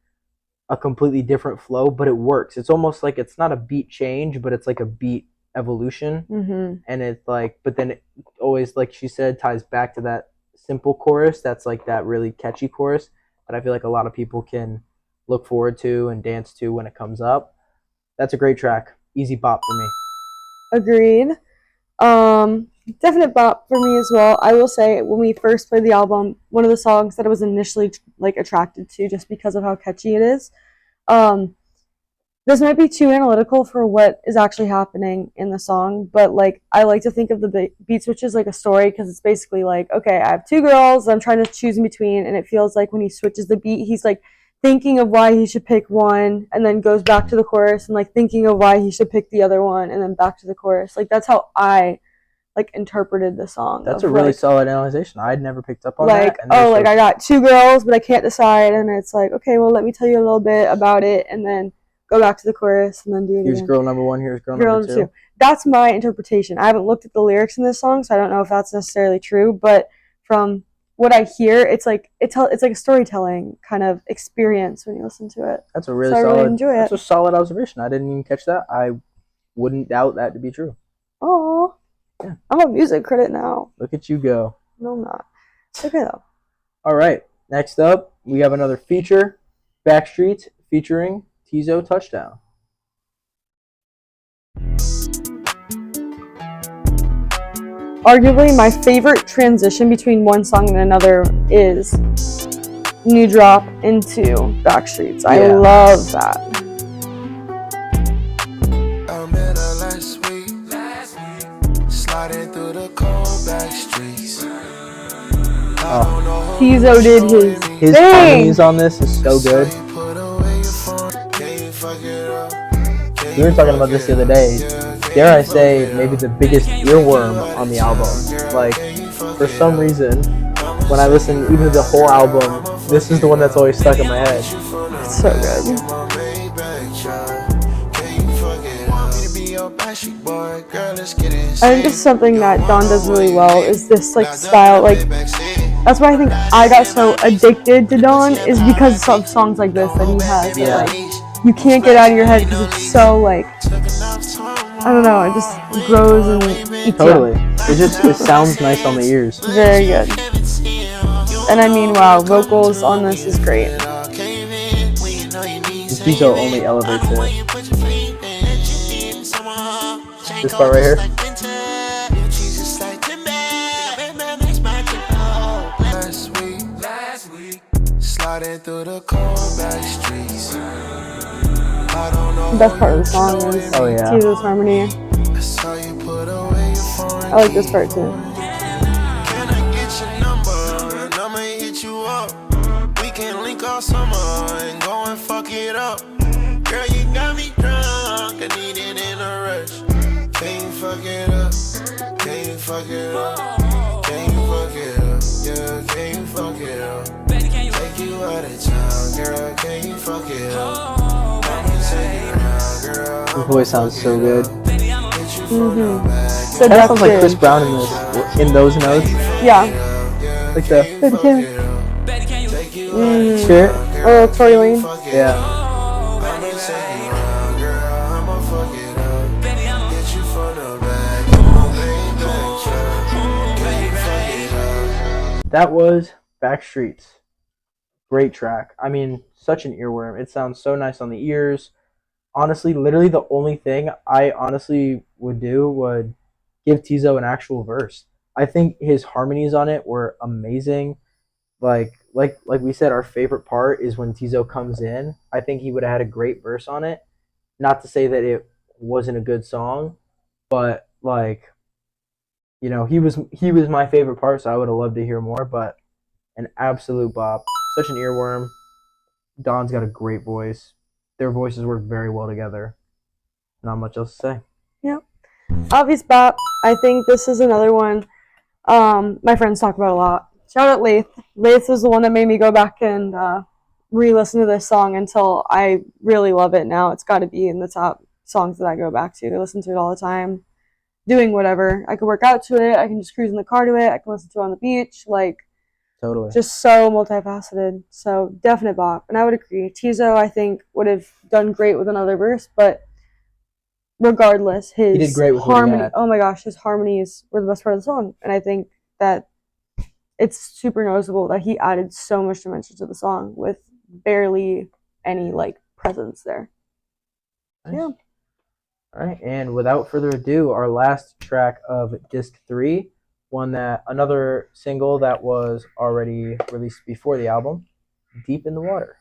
a completely different flow, but it works. It's almost like it's not a beat change, but it's like a beat evolution. Mm-hmm. And it's like, but then it always, like she said, ties back to that simple chorus. That's like that really catchy chorus that I feel like a lot of people can look forward to and dance to when it comes up. That's a great track. Easy bop for me. Agreed. Definite bop for me as well. I will say, when we first played the album, one of the songs that I was initially like attracted to just because of how catchy it is, this might be too analytical for what is actually happening in the song, but like I like to think of the beat switches like a story, because it's basically like, okay, I have two girls I'm trying to choose in between, and it feels like when he switches the beat, he's like thinking of why he should pick one, and then goes back to the chorus and like thinking of why he should pick the other one, and then back to the chorus. Like that's how I like interpreted the song. That's a really like, solid analysis. I'd never picked up on like, that. oh, like I got two girls, but I can't decide, and it's like, okay, well, let me tell you a little bit about it, and then go back to the chorus, and then do it Here's again. girl number one. Here's girl number two. That's my interpretation. I haven't looked at the lyrics in this song, so I don't know if that's necessarily true. But from what I hear, it's like it's like a storytelling kind of experience when you listen to it. That's a really So I solid. really enjoy it. That's a solid observation. I didn't even catch that. I wouldn't doubt that to be true. Oh, yeah. I'm a music critic now. Look at you go. No, I'm not. It's okay though. All right. Next up, we have another feature, BACKSTREETS featuring Teezo Touchdown. Arguably, my favorite transition between one song and another is New Drop into BACKSTREETS. I love that. I met her last week, sliding through the cold back streets. Teezo did his harmonies on this is so good. We were talking about this the other day. Dare I say, maybe the biggest earworm on the album. Like, for some reason, when I listen even to the whole album, this is the one that's always stuck in my head. It's so good. I think this is something that Don does really well, is this like style. Like, that's why I think I got so addicted to Don, is because of songs like this that he has. Yeah. Like, you can't get out of your head because it's so like, I don't know, it just grows and eats Totally. you. It sounds nice on the ears. Very good. And I mean, wow, vocals on this is great. Teezo only elevates it. This part right here. Last week, sliding through the cold back streets. The best part of the song is Teezo's harmony. I like this part too. Can I get your number and I'ma hit you up? We can link all summer and go and fuck it up. Girl, you got me drunk, I need it in a rush. Can you fuck it up? Can you fuck it up? Can you fuck it up? Yeah, can you fuck it up? Take you out of town, girl, can you fuck it up? His voice sounds so good. So that sounds like Chris Brown in those notes. Yeah. Like the Spirit. Or Tory Lane. Yeah. That was BACKSTREETS. Great track. I mean, such an earworm. It sounds so nice on the ears. Honestly, literally the only thing I honestly would do would give Teezo an actual verse. I think his harmonies on it were amazing. Like we said, our favorite part is when Teezo comes in. I think he would have had a great verse on it. Not to say that it wasn't a good song, but like, you know, he was my favorite part, so I would have loved to hear more. But an absolute bop, such an earworm. Don's got a great voice. Their voices work very well together. Not much else to say. Yeah. Obvious bop. I think this is another one my friends talk about a lot. Shout out Lath. Lath was the one that made me go back and re-listen to this song until I really love it now. It's got to be in the top songs that I go back to. I listen to it all the time. Doing whatever. I can work out to it. I can just cruise in the car to it. I can listen to it on the beach. Like, totally. Just so multifaceted. So definite bop. And I would agree. Teezo, I think, would have done great with another verse, but regardless, his he did great with harmony. Oh my gosh, his harmonies were the best part of the song. And I think that it's super noticeable that he added so much dimension to the song with barely any like presence there. Nice. Yeah. All right, and without further ado, our last track of disc 3, another single that was already released before the album, Deep in the Water.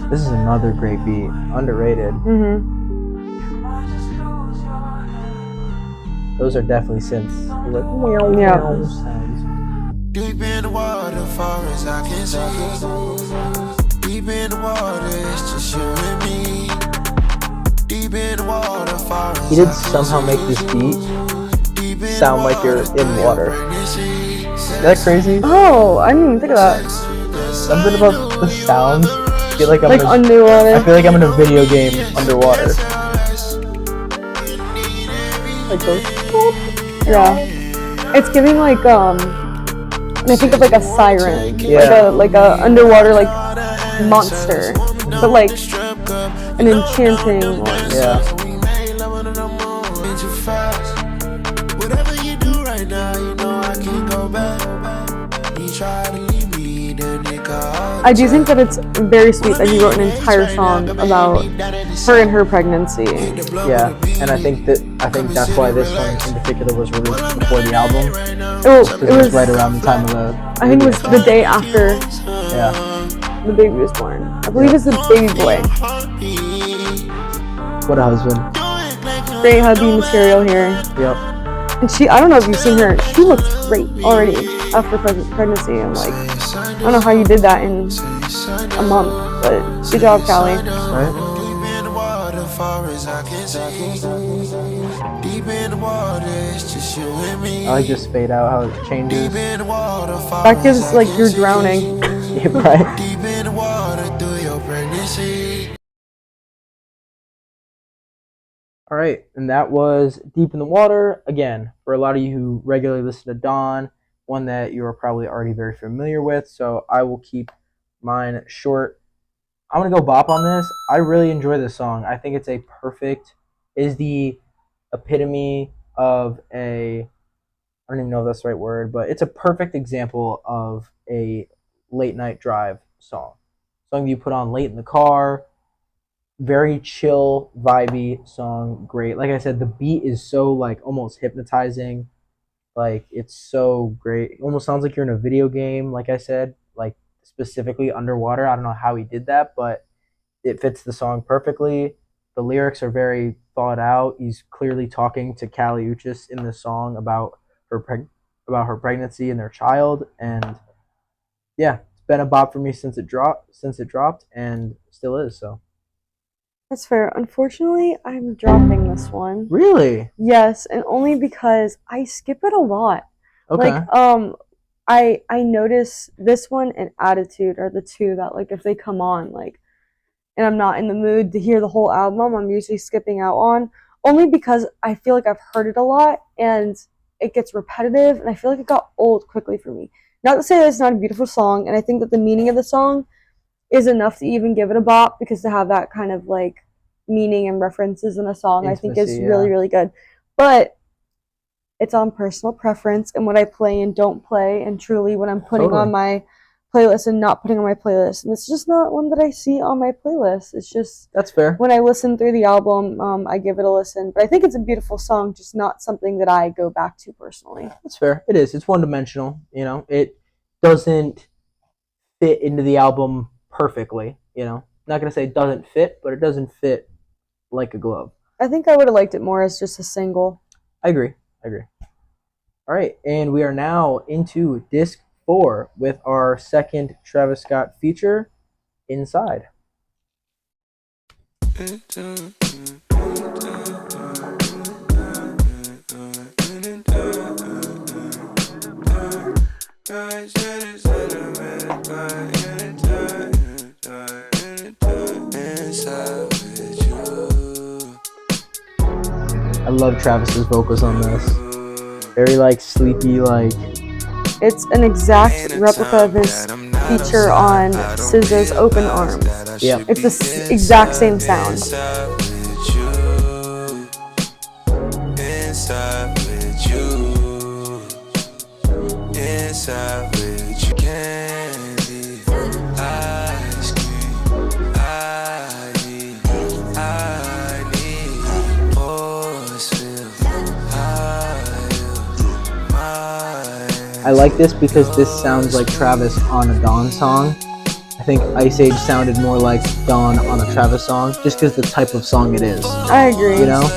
This is another great beat. Underrated. Those are definitely synths. They're like, meow, Yeah. meow sounds. Deep in the water, far as I can see. Deep in the water, it's just you and me. Deep in the water, far as He did somehow make this beat sound like you're in water. Is that crazy? Oh, I didn't even think of that. Something about the sounds. I feel like I'm Like in underwater. I feel like I'm in a video game underwater. Like those. Yeah. It's giving like and I think of like a siren. Yeah. Like a underwater like monster. But like an enchanting one. Yeah. Whatever you do right now, you know I can't go back. You try to leave me, then they call. I do think that it's very sweet that he wrote an entire song about her and her pregnancy. Yeah. And I think that's why this one in particular was released before the album. It It was right around the time of the I think it was the day after Yeah. the baby was born. I believe it's the baby boy. What a husband. Great hubby material here. Yep. And I don't know if you've seen her, she looks great already after pregnancy. I'm like, I don't know how you did that in a month, but good job, Callie. Right? Deep in the water, far as I can see. Deep in the water, it's just you and me. I like this fade out, how it changes. Deep in the water, far That gives like you're drowning. Yeah, right? Deep in the water, through your pregnancy. All right, and that was Deep in the Water. Again, for a lot of you who regularly listen to Don, one that you are probably already very familiar with, so I will keep mine short. I'm going to go bop on this. I really enjoy this song. I think it's is the epitome of I don't even know if that's the right word, but it's a perfect example of a late night drive song. Song you put on late in the car. Very chill, vibey song. Great. Like I said, the beat is so like almost hypnotizing. Like it's so great. It almost sounds like you're in a video game. Like I said, like specifically underwater. I don't know how he did that, but it fits the song perfectly. The lyrics are very thought out. He's clearly talking to Kali Uchis in the song about her pregnancy and their child. And yeah, it's been a bop for me since it dropped, and still is. So. That's fair. Unfortunately, I'm dropping this one. Really? Yes, and only because I skip it a lot. Okay. Like, I notice this one and Attitude are the two that like if they come on like, and I'm not in the mood to hear the whole album, I'm usually skipping out on. Only because I feel like I've heard it a lot and it gets repetitive, and I feel like it got old quickly for me. Not to say that it's not a beautiful song, and I think that the meaning of the song is enough to even give it a bop, because to have that kind of like meaning and references in a song I think is really, really good. But it's on personal preference and what I play and don't play, and truly what I'm putting on my playlist and not putting on my playlist. And it's just not one that I see on my playlist. It's just that's fair. When I listen through the album, I give it a listen. But I think it's a beautiful song, just not something that I go back to personally. That's fair. It is. It's one-dimensional. You know, it doesn't fit into the album perfectly. You know, not gonna say it doesn't fit, but it doesn't fit like a glove. I think I would have liked it more as just a single. I agree. All right, and we are now into disc 4 with our second Travis Scott feature, Inside. I love Travis's vocals on this. Very like sleepy, like it's an exact replica of his feature on SZA's Open Arms. Yeah, it's the exact same sound. I like this because this sounds like Travis on a Don song. I think Ice Age sounded more like Dawn on a Travis song, just because the type of song it is. I agree. You know?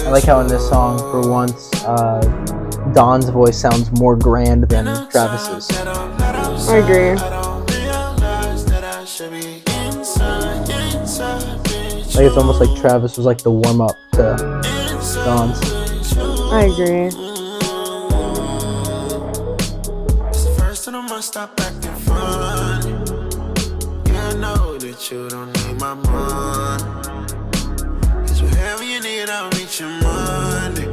I like how in this song, for once, Don's voice sounds more grand than Travis's. I agree. Like it's almost like Travis was like the warm up to Don's. I agree. Stop acting funny. Yeah, I know that you don't need my money. Cause whatever you need, I'll meet you Monday.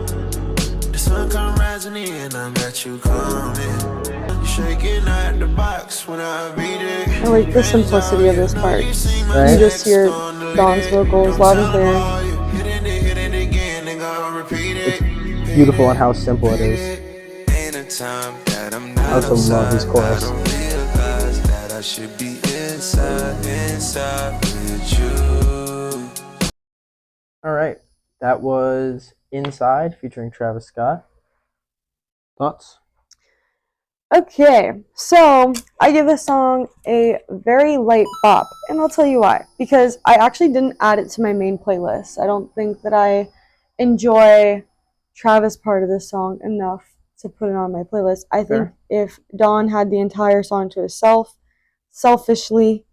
The sun come rising in, I got you coming. You shaking out the box when I beat it. I like the simplicity of this part. Right? You just hear Don's vocals loud and clear. It's beautiful on how simple it is. I also love his chorus. Alright, that was Inside featuring Travis Scott. Thoughts? Okay, so I give this song a very light bop, and I'll tell you why. Because I actually didn't add it to my main playlist. I don't think that I enjoy Travis' part of this song enough to put it on my playlist. I think if Don had the entire song to himself, selfishly,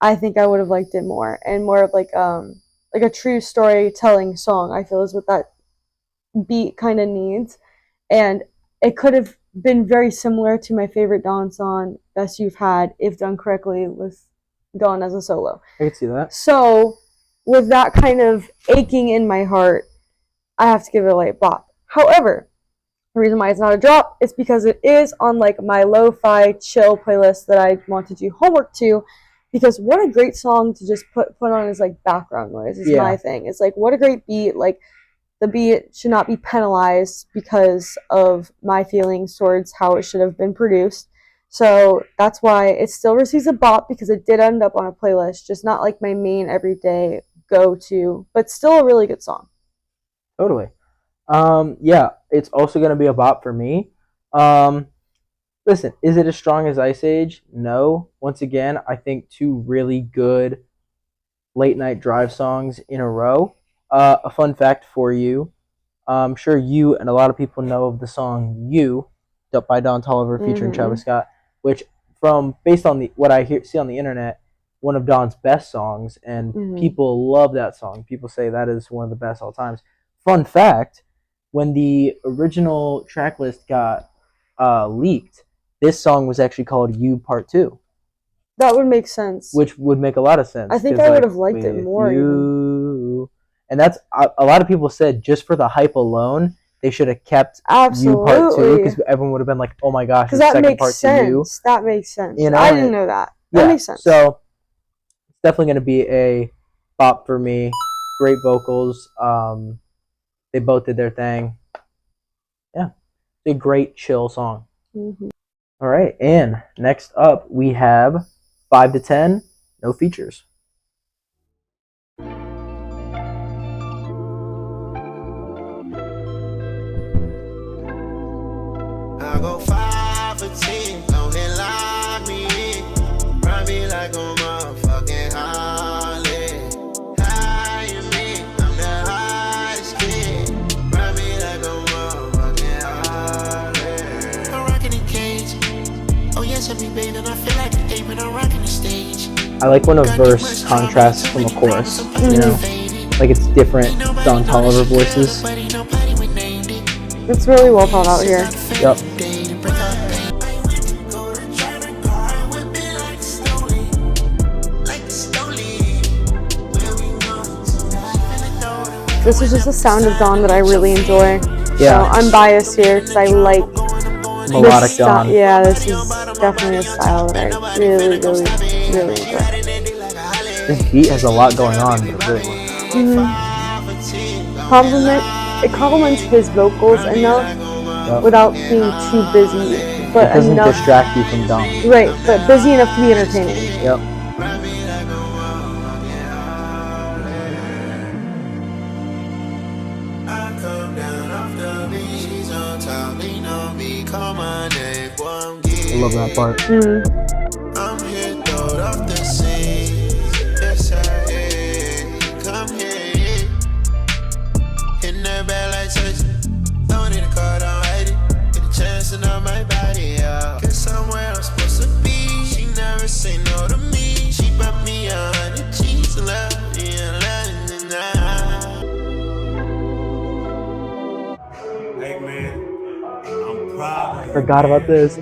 I think I would have liked it more, and more of like a true storytelling song, I feel, is what that beat kind of needs. And it could have been very similar to my favorite Don song, Best You've Had, if done correctly with Don as a solo. I can see that. So with that kind of aching in my heart, I have to give it a light bop. However, the reason why it's not a drop is because it is on like my lo-fi chill playlist that I want to do homework to. Because what a great song to just put on as like background noise is my thing. It's like, what a great beat. Like, the beat should not be penalized because of my feelings towards how it should have been produced. So that's why it still receives a bop, because it did end up on a playlist, just not like my main everyday go-to, but still a really good song. Totally. Yeah, it's also going to be a bop for me. Listen, is it as strong as Ice Age? No. Once again, I think two really good late night drive songs in a row. A fun fact for you. I'm sure you and a lot of people know of the song You by Don Toliver featuring Travis Scott, which based on what I see on the internet, one of Don's best songs, and people love that song. People say that is one of the best all times. Fun fact, when the original track list got leaked, this song was actually called You Part 2. That would make sense. Which would make a lot of sense. I think I would have liked it more. And that's a lot of people said just for the hype alone, they should have kept You Part 2, because everyone would have been like, "Oh my gosh, the second part to You." That makes sense. You know, I didn't know that. That makes sense. So it's definitely going to be a bop for me. Great vocals. They both did their thing. Yeah, it's a great chill song. All right, and next up we have 5 to 10, no features. I go 5 for 10, don't hit lock me in. Run me like a motherfucking Harley. High in me, I'm the hottest kid. Run me like a motherfucking Harley. I'm rocking the cage. Oh yes, I be bathing, I feel like an ape when I'm rocking the stage. I like when a verse contrasts from a chorus, you know? Like it's different Don Toliver voices. It's really well thought out here. Yep. This is just a sound of Don that I really enjoy. Yeah. So I'm biased here because I like Melodic Don. Yeah, this is definitely a style that I really, really, really enjoy. This beat has a lot going on, but it really works. It complements his vocals enough without being too busy but it doesn't enough, distract you from Don. right? But busy enough to be entertaining. Yep. I love that part. I'm here, throwed off the scene. Yes, I am. Come here. Hitting that bad like church. Don't need a car, don't hate it. Get a chance to know my body, yeah. Guess somewhere I'm supposed to be. She never say no to me. She bought me 100 G's and love me and Hey man, I'm proud of you. Forgot about this.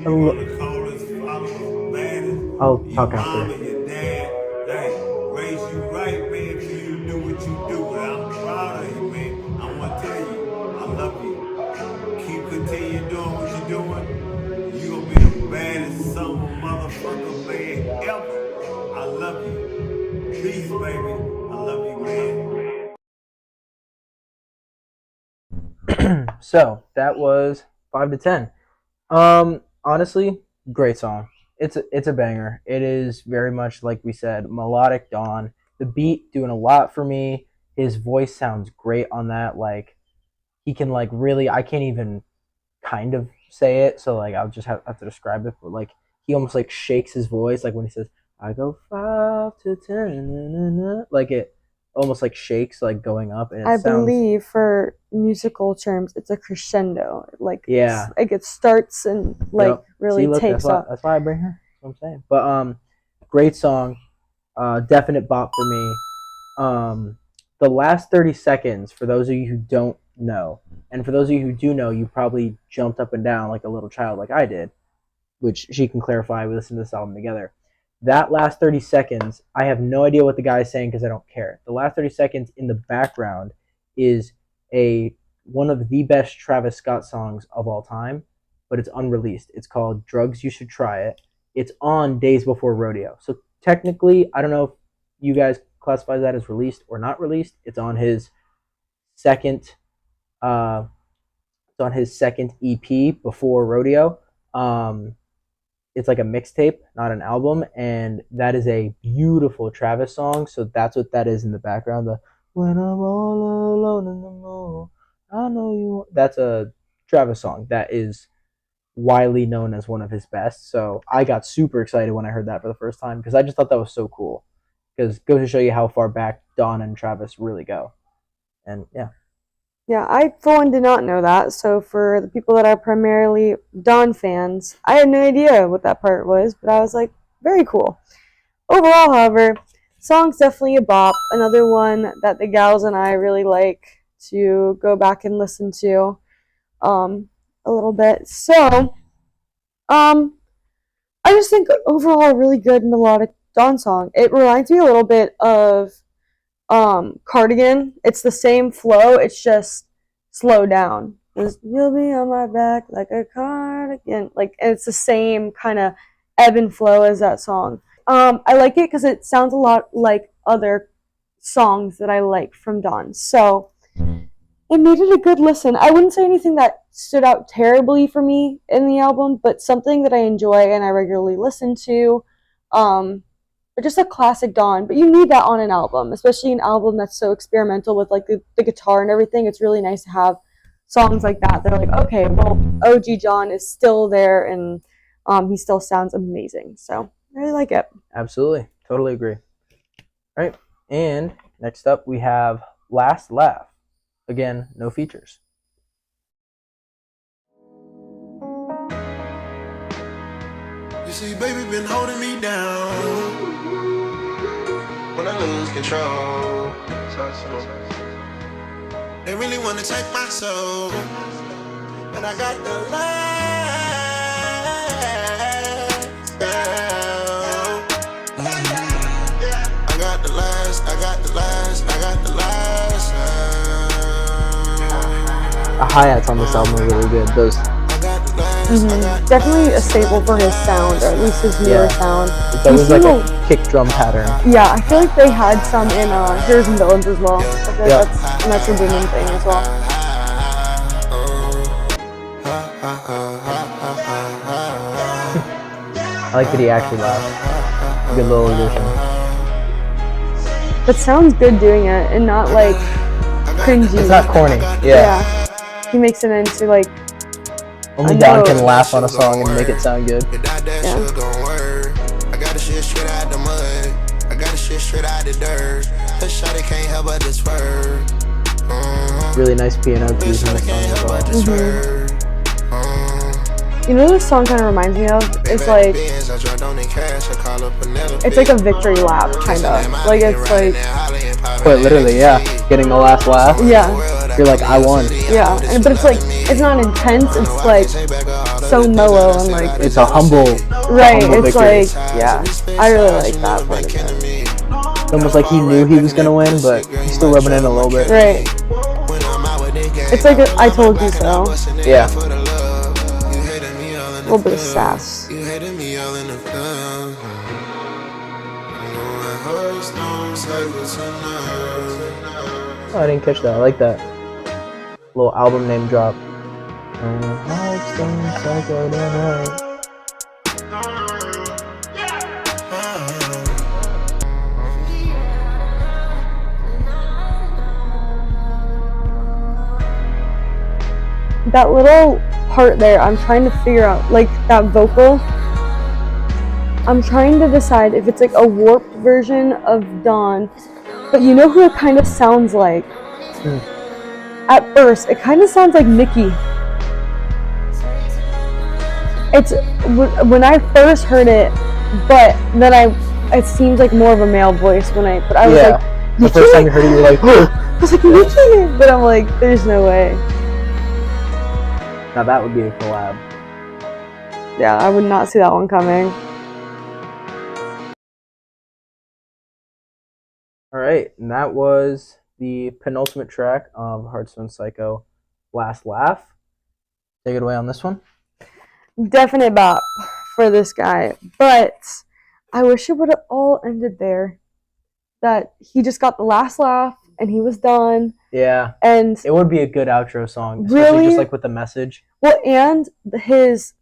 I'll talk after. Your dad, hey, raised you right, man, for you to do what you do. But I'm proud of you, man. I want to tell you, I love you. Keep continuing doing what you're doing. You gonna be the baddest summer motherfucker, man, ever. I love you. Peace, baby. I love you, man. So that was 5 to 10. Honestly, great song. It's a banger. It is very much, like we said, melodic Don. The beat doing a lot for me. His voice sounds great on that. Like, he can like really, I can't even kind of say it, so like I'll just have to describe it. But like, he almost like shakes his voice, like when he says, "I go 5 to 10," like it almost like shakes, like going up. And I believe for musical terms, it's a crescendo. Like, yeah, like it starts and like really takes that's up. That's why I bring her. That's what I'm saying. But great song, definite bop for me. The last 30 seconds, for those of you who don't know, and for those of you who do know, you probably jumped up and down like a little child, like I did, which she can clarify. We listened to this album together. That last 30 seconds, I have no idea what the guy is saying because I don't care. The last 30 seconds in the background is one of the best Travis Scott songs of all time, but it's unreleased. It's called Drugs You Should Try It. It's on Days Before Rodeo. So technically, I don't know if you guys classify that as released or not released. It's on his second EP before Rodeo. It's like a mixtape, not an album, and that is a beautiful Travis song. So that's what that is in the background. The "When I'm all alone in the moon, I know you." That's a Travis song that is widely known as one of his best. So I got super excited when I heard that for the first time because I just thought that was so cool. Because it goes to show you how far back Don and Travis really go. And yeah. Yeah, I for one did not know that. So for the people that are primarily Don fans, I had no idea what that part was, but I was like, very cool. Overall, however, song's definitely a bop. Another one that the gals and I really like to go back and listen to a little bit. So, I just think overall a really good melodic Don song. It reminds me a little bit of Cardigan. It's the same flow, it's just slowed down. You'll be on my back like a cardigan. Like, and it's the same kind of ebb and flow as that song. I like it because it sounds a lot like other songs that I like from Don. So it made it a good listen. I wouldn't say anything that stood out terribly for me in the album, but something that I enjoy and I regularly listen to. But just a classic Don. But you need that on an album, especially an album that's so experimental with like the guitar and everything. It's really nice to have songs like that. They're like, okay, well, OG John is still there and he still sounds amazing. So I really like it. Absolutely. Totally agree. All right. And next up we have Last Laugh. Again, no features. You see, baby been holding me down when I lose control. They really wanna take my soul, but I got the last. I got the last. I got the last. I got the last. The hi-hats on this album are really good. Those. Definitely a staple for his sound, or at least his newer sound. It's always like a kick drum pattern. Yeah, I feel like they had some in Heroes and Villains as well. I feel like that's a Metro Boomin thing as well. I like that he actually laughs. Good little addition. But sounds good doing it and not like cringy. It's not corny. Yeah. He makes it into like Only Don can laugh on a song and make it sound good. I got the shit straight out the mud. I got the shit straight out the dirt. The shawty can't help but to swerve. Really nice piano keys in the song as well. You know what this song kind of reminds me of? It's like, it's like a victory lap, kind of. Like, it's like... Quite literally, yeah. Getting the last laugh. Yeah. You're like, I won. Yeah, but it's like, it's not intense, it's like, so mellow and like... It's a humble Right, humble it's victory. like, yeah. I really like that part of it. It's almost like he knew he was going to win, but he's still rubbing in a little bit. Right. It's like a I told you so. Yeah. A little bit of sass. You hated me all in the club. Oh, I didn't catch that. I like that. Little album name drop. Hardstone Psycho, damn right. That little part there, I'm trying to figure out, like, that vocal. I'm trying to decide if it's like a warped version of Don, but you know who it kind of sounds like? At first, it kind of sounds like Nicki. It's, when I first heard it, but then it seems like more of a male voice when but I was like, the first time you heard it, you were like, oh! I was like, Nicki! But I'm like, there's no way. Now that would be a collab. Yeah, I would not see that one coming. Alright, and that was the penultimate track of Hardstone Psycho, Last Laugh. Take it away on this one. Definite bop for this guy, but I wish it would have all ended there. That he just got the last laugh and he was done. Yeah, and it would be a good outro song, especially just like with the message. Well, and his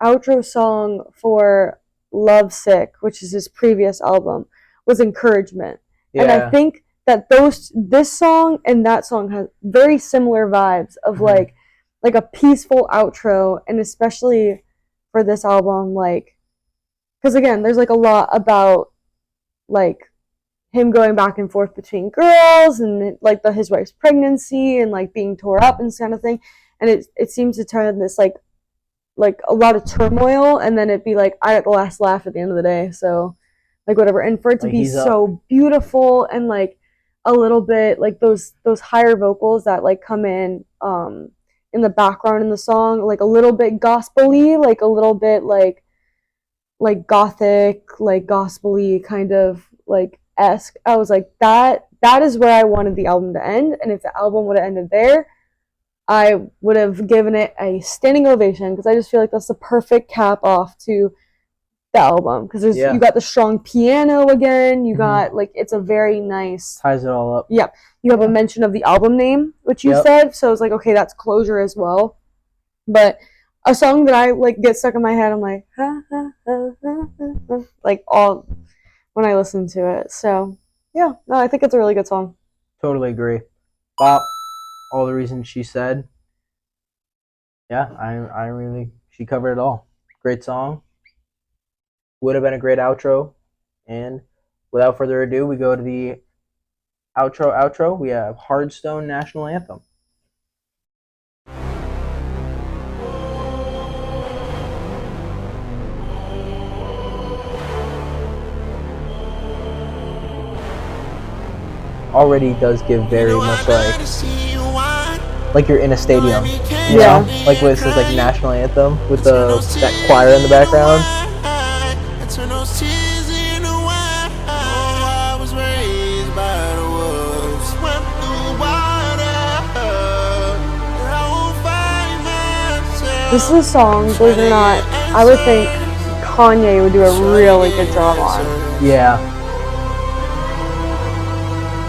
outro song for Lovesick, which is his previous album, was Encouragement. Yeah. And I think that this song and that song have very similar vibes of like a peaceful outro, and especially for this album, like, because again, there's like a lot about like him going back and forth between girls and like his wife's pregnancy and like being tore up and this kind of thing, and it seems to turn this like a lot of turmoil, and then it'd be like I got the last laugh at the end of the day, so like whatever, and for it to be so beautiful and like a little bit like those higher vocals that like come in the background in the song, like a little bit gospel-y, like a little bit like gothic, like gospel-y kind of like esque. I was like, that is where I wanted the album to end, and if the album would have ended there, I would have given it a standing ovation, because I just feel like that's the perfect cap off to the album, because you got the strong piano again, you got like, it's a very nice, ties it all up. Yeah, you have a mention of the album name, which you said, so it's like, okay, that's closure as well. But a song that I like get stuck in my head, I'm like like all when I listen to it. So yeah, no, I think it's a really good song. Totally agree. Bop, all the reasons she said. Yeah, I really, she covered it all. Great song. Would have been a great outro. And without further ado, we go to the outro. We have Hardstone National Anthem. Already does give very much like you're in a stadium, you know? Like when it says like National Anthem with that choir in the background. This is a song, believe it or not, I would think Kanye would do a really good job on. Yeah.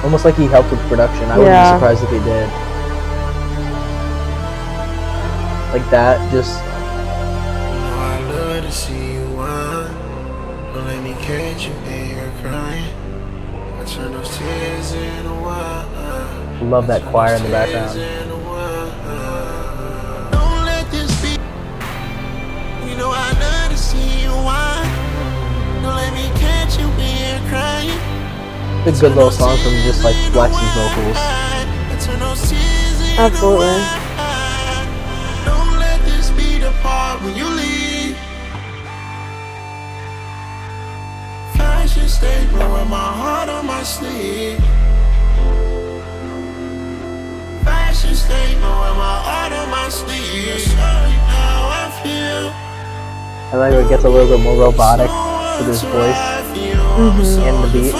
Almost like he helped with production. I wouldn't be surprised if he did. Like that, just... I love to see you whine. turn those tears into wine. Love that choir in the background. Don't let this be. You know I love to see you whine. Don't let me catch you being crying. It's a good little song from just like Flex's vocals. Absolutely. Don't let this be the part when you leave. Fashion statement with my heart on my sleeve. Fashion statement with my heart on my sleeve. Show you how I feel. I like it gets a little bit more robotic with his voice and the beat.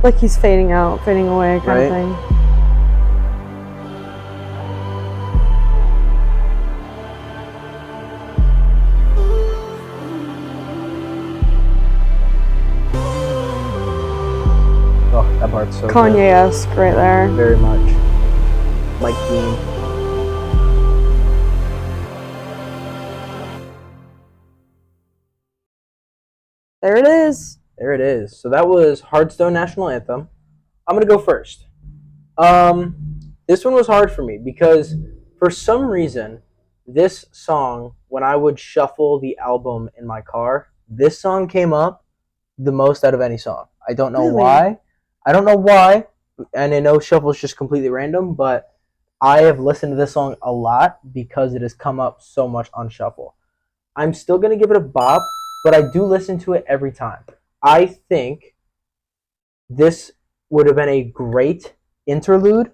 Like he's fading out, fading away kind of thing. Oh, that part's so Kanye-esque right there. Very much. Mike Dean. There it is. There it is. So that was Hardstone National Anthem. I'm gonna go first. This one was hard for me because for some reason, this song, when I would shuffle the album in my car, this song came up the most out of any song. I don't know why. I don't know why, and I know shuffle is just completely random, but I have listened to this song a lot because it has come up so much on shuffle. I'm still gonna give it a bop, but I do listen to it every time. I think this would have been a great interlude,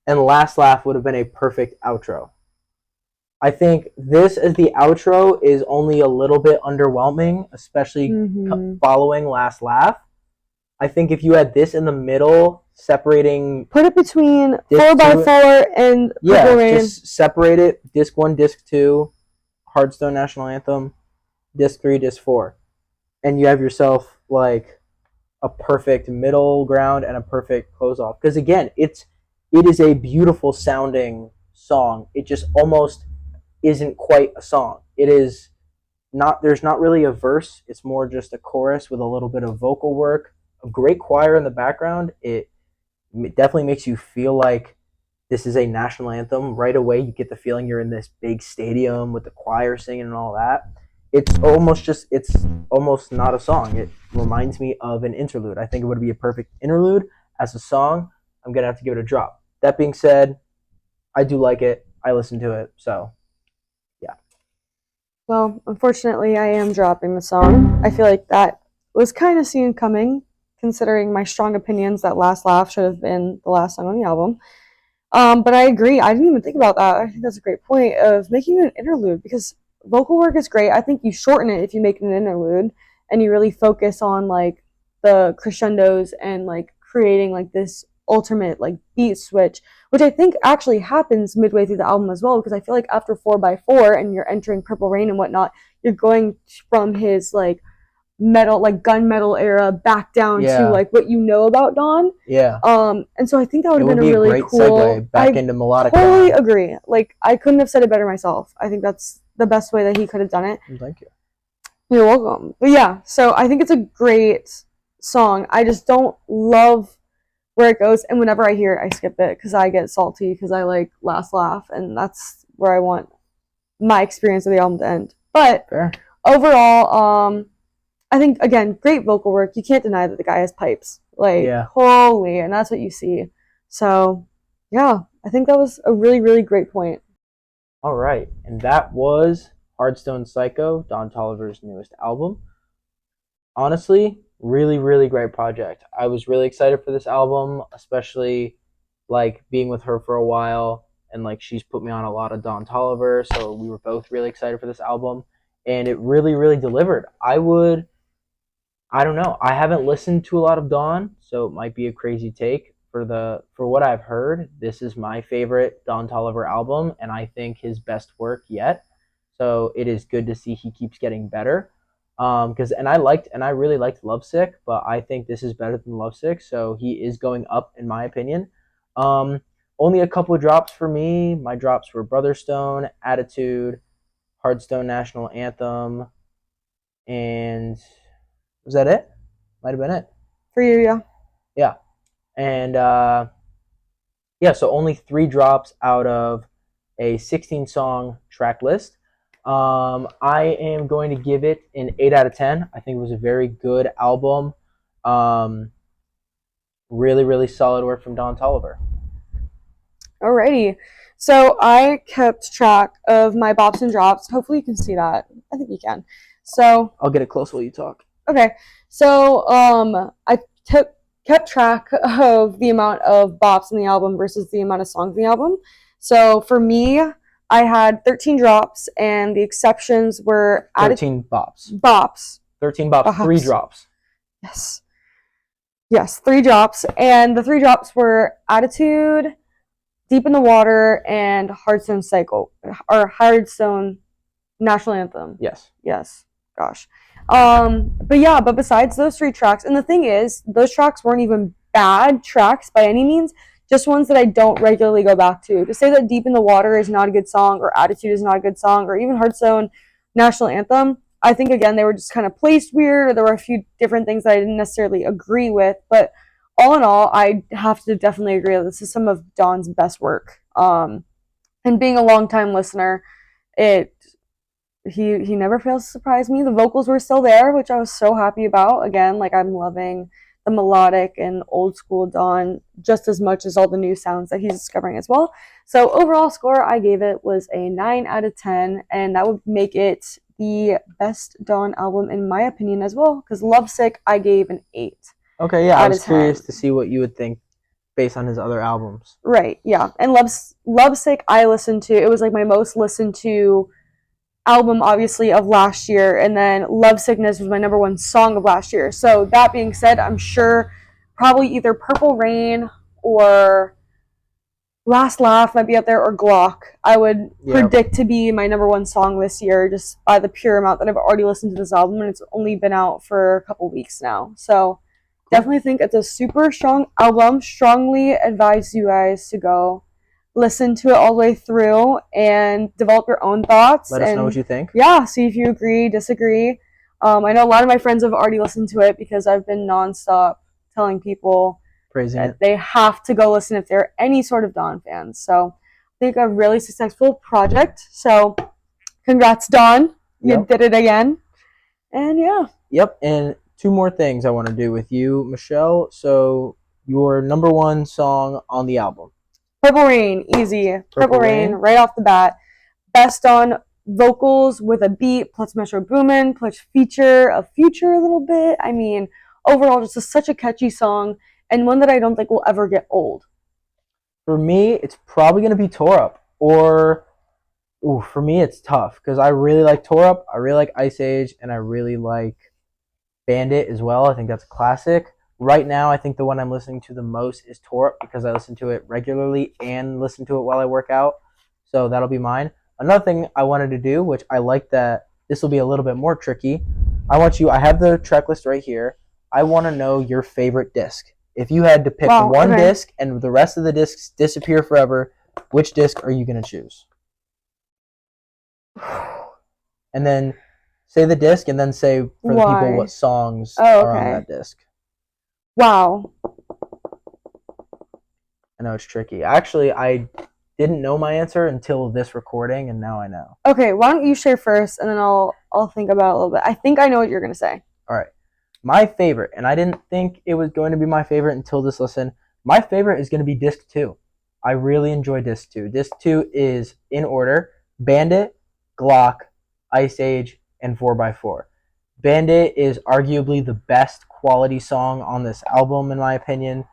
and Last Laugh would have been a perfect outro. I think this as the outro is only a little bit underwhelming, especially following Last Laugh. I think if you had this in the middle, separating... Put it between 4x4 and Purple Rain. Just separate it. Disc 1, Disc 2, Hardstone National Anthem, Disc 3, Disc 4. And you have yourself, like, a perfect middle ground and a perfect close-off. Because, again, it is a beautiful sounding song. It just almost isn't quite a song. It is not... There's not really a verse. It's more just a chorus with a little bit of vocal work. A great choir in the background. It definitely makes you feel like this is a national anthem. Right away, you get the feeling you're in this big stadium with the choir singing and all that. It's almost not a song. It reminds me of an interlude. I think it would be a perfect interlude. As a song, I'm going to have to give it a drop. That being said, I do like it. I listen to it, so yeah. Well, unfortunately, I am dropping the song. I feel like that was kind of seen coming, considering my strong opinions that Last Laugh should have been the last song on the album. But I agree. I didn't even think about that. I think that's a great point of making it an interlude because vocal work is great. I think you shorten it if you make it an interlude and you really focus on like the crescendos and like creating like this ultimate like beat switch, which I think actually happens midway through the album as well, because I feel like after 4x4 and you're entering Purple Rain and whatnot, you're going from his like metal, like gunmetal era back down to like what you know about Don. Yeah. And so I think that would have been a really great cool segue back into melodic. Totally agree. Like I couldn't have said it better myself. I think that's the best way that he could have done it. Thank you. You're welcome. But yeah, so I think it's a great song. I just don't love where it goes, and whenever I hear it, I skip it because I get salty because I like Last Laugh, and that's where I want my experience of the album to end. But overall, I think, again, great vocal work. You can't deny that the guy has pipes. Like, holy, and that's what you see. So, yeah, I think that was a really, really great point. All right, and that was Hardstone Psycho, Don Toliver's newest album. Honestly, really, really great project. I was really excited for this album, especially, like, being with her for a while, and, like, she's put me on a lot of Don Toliver, so we were both really excited for this album, and it really, really delivered. I don't know. I haven't listened to a lot of Don, so it might be a crazy take. For what I've heard, this is my favorite Don Toliver album, and I think his best work yet. So it is good to see he keeps getting better. I really liked Lovesick, but I think this is better than Lovesick, so he is going up in my opinion. Only a couple of drops for me. My drops were Brotherstone, Attitude, Hardstone National Anthem, and was that it? might have been it. For you, yeah. Yeah. And yeah, so only 3 drops out of a 16-song track list. I am going to give it an 8 out of 10. I think it was a very good album. Really, really solid work from Don Toliver. Alrighty. So I kept track of my bops and drops. Hopefully you can see that. I think you can. So I'll get it close while you talk. okay. So I kept track of the amount of bops in the album versus the amount of songs in the album. So for me, I had 13 drops, and the exceptions were 13 bops. Bops. 13 bops. 3 drops. Yes, 3 drops, and the 3 drops were Attitude, Deep in the Water, and Hardstone Psycho, or Hardstone National Anthem. Yes. Gosh. But besides those 3 tracks, and the thing is, those tracks weren't even bad tracks by any means, just ones that I don't regularly go back to. To say that Deep in the Water is not a good song, or Attitude is not a good song, or even Hardstone National Anthem, I think, again, they were just kind of placed weird, or there were a few different things that I didn't necessarily agree with. But all in all, I have to definitely agree that this is some of Don's best work. And being a longtime listener, he never fails to surprise me. The vocals were still there, which I was so happy about. Again, like, I'm loving the melodic and old school Don just as much as all the new sounds that he's discovering as well. So overall score I gave it was a 9 out of 10, and that would make it the best Don album in my opinion as well, because Lovesick I gave an 8. Okay, yeah, I was curious to see what you would think based on his other albums. Right, yeah. And Lovesick I listened to, it was like my most listened to album, obviously, of last year, and then Lovesickness was my number 1 song of last year. So that being said, I'm sure probably either Purple Rain or Last Laugh might be up there, or Glock I would predict to be my number 1 song this year, just by the pure amount that I've already listened to this album, and it's only been out for a couple weeks now. So definitely think it's a super strong album. Strongly advise you guys to go listen to it all the way through and develop your own thoughts. Let us know what you think. Yeah, see if you agree, disagree. I know a lot of my friends have already listened to it because I've been nonstop telling people praising that it. They have to go listen if they're any sort of Don fans. So I think a really successful project. So congrats, Don. You did it again. And yeah. Yep, and 2 more things I want to do with you, Michelle. So your number 1 song on the album. Purple Rain, easy. Purple Rain, right off the bat. Best Don vocals with a beat, plus Metro Boomin, plus feature a little bit. I mean, overall, just such a catchy song, and one that I don't think will ever get old. For me, it's probably going to be Tore Up. Or, for me, it's tough, because I really like Tore Up, I really like Ice Age, and I really like Bandit as well. I think that's a classic. Right now, I think the one I'm listening to the most is Tore Up, because I listen to it regularly and listen to it while I work out. So that'll be mine. Another thing I wanted to do, which I like that this will be a little bit more tricky. I have the track list right here. I want to know your favorite disc. If you had to pick one disc and the rest of the discs disappear forever, which disc are you going to choose? And then say the disc, and then say for the people what songs are on that disc. Wow. I know it's tricky. Actually, I didn't know my answer until this recording, and now I know. Okay, why don't you share first, and then I'll think about it a little bit. I think I know what you're going to say. All right. My favorite, and I didn't think it was going to be my favorite until this listen, my favorite is going to be Disc 2. I really enjoy Disc 2. Disc 2 is, in order, Bandit, Glock, Ice Age, and 4x4. Bandit is arguably the best quality song on this album, in my opinion.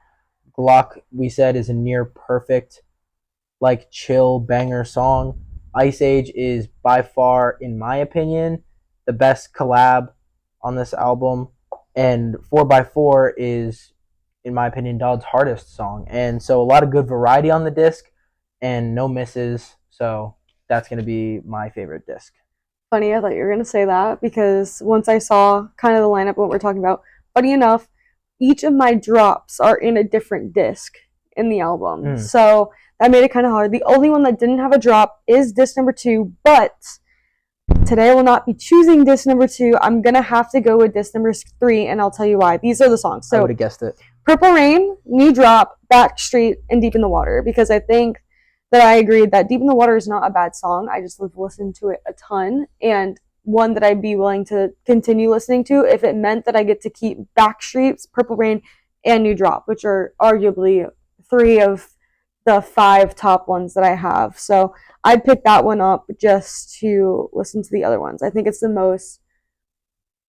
Glock, we said, is a near perfect, like, chill banger song. Ice Age is by far, in my opinion, the best collab on this album. And 4x4 is, in my opinion, Don's hardest song. And so a lot of good variety on the disc and no misses. So that's going to be my favorite disc. Funny, I thought you were going to say that, because once I saw kind of the lineup of what we're talking about, funny enough, each of my drops are in a different disc in the album. So that made it kind of hard. The only one that didn't have a drop is disc number 2, but Today I will not be choosing disc number 2. I'm gonna have to go with disc number 3, and I'll tell you why. These are the songs. I So would have guessed it. Purple Rain, New Drop, Backstreet, and Deep in the Water, because I think that I agreed that Deep in the Water is not a bad song. I just listened to it a ton, and one that I'd be willing to continue listening to if it meant that I get to keep Backstreets, Purple Rain, and New Drop, which are arguably 3 of the 5 top ones that I have. So I'd pick that one up just to listen to the other ones. I think it's the most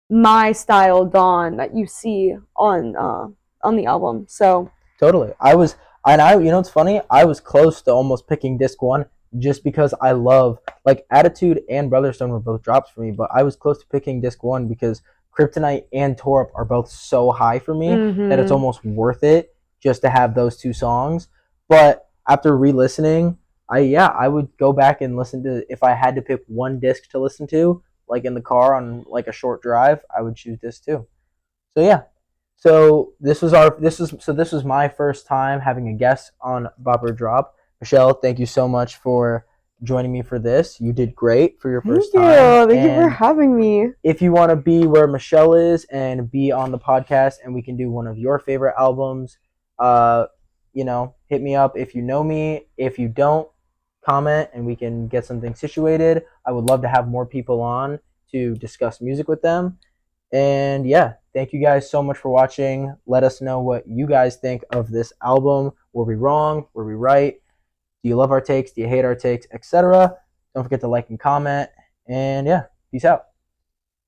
my style Dawn that you see on the album. So Totally. You know what's funny? I was close to almost picking disc 1 just because I love, like, Attitude and Brotherstone were both drops for me, but I was close to picking disc 1 because Kryptonite and Tore Up are both so high for me that it's almost worth it just to have those 2 songs. But after re-listening, I would go back and listen to, if I had to pick one disc to listen to, like in the car on like a short drive, I would choose disc 2. So yeah. So this was my first time having a guest on Bop or Drop. Michelle, thank you so much for joining me for this. You did great for your first time. Thank you for having me. If you want to be where Michelle is and be on the podcast and we can do one of your favorite albums, hit me up if you know me. If you don't, comment and we can get something situated. I would love to have more people on to discuss music with them. And yeah, thank you guys so much for watching. Let us know what you guys think of this album. Were we wrong? Were we right? Do you love our takes? Do you hate our takes? Etc. Don't forget to like and comment. And yeah, peace out.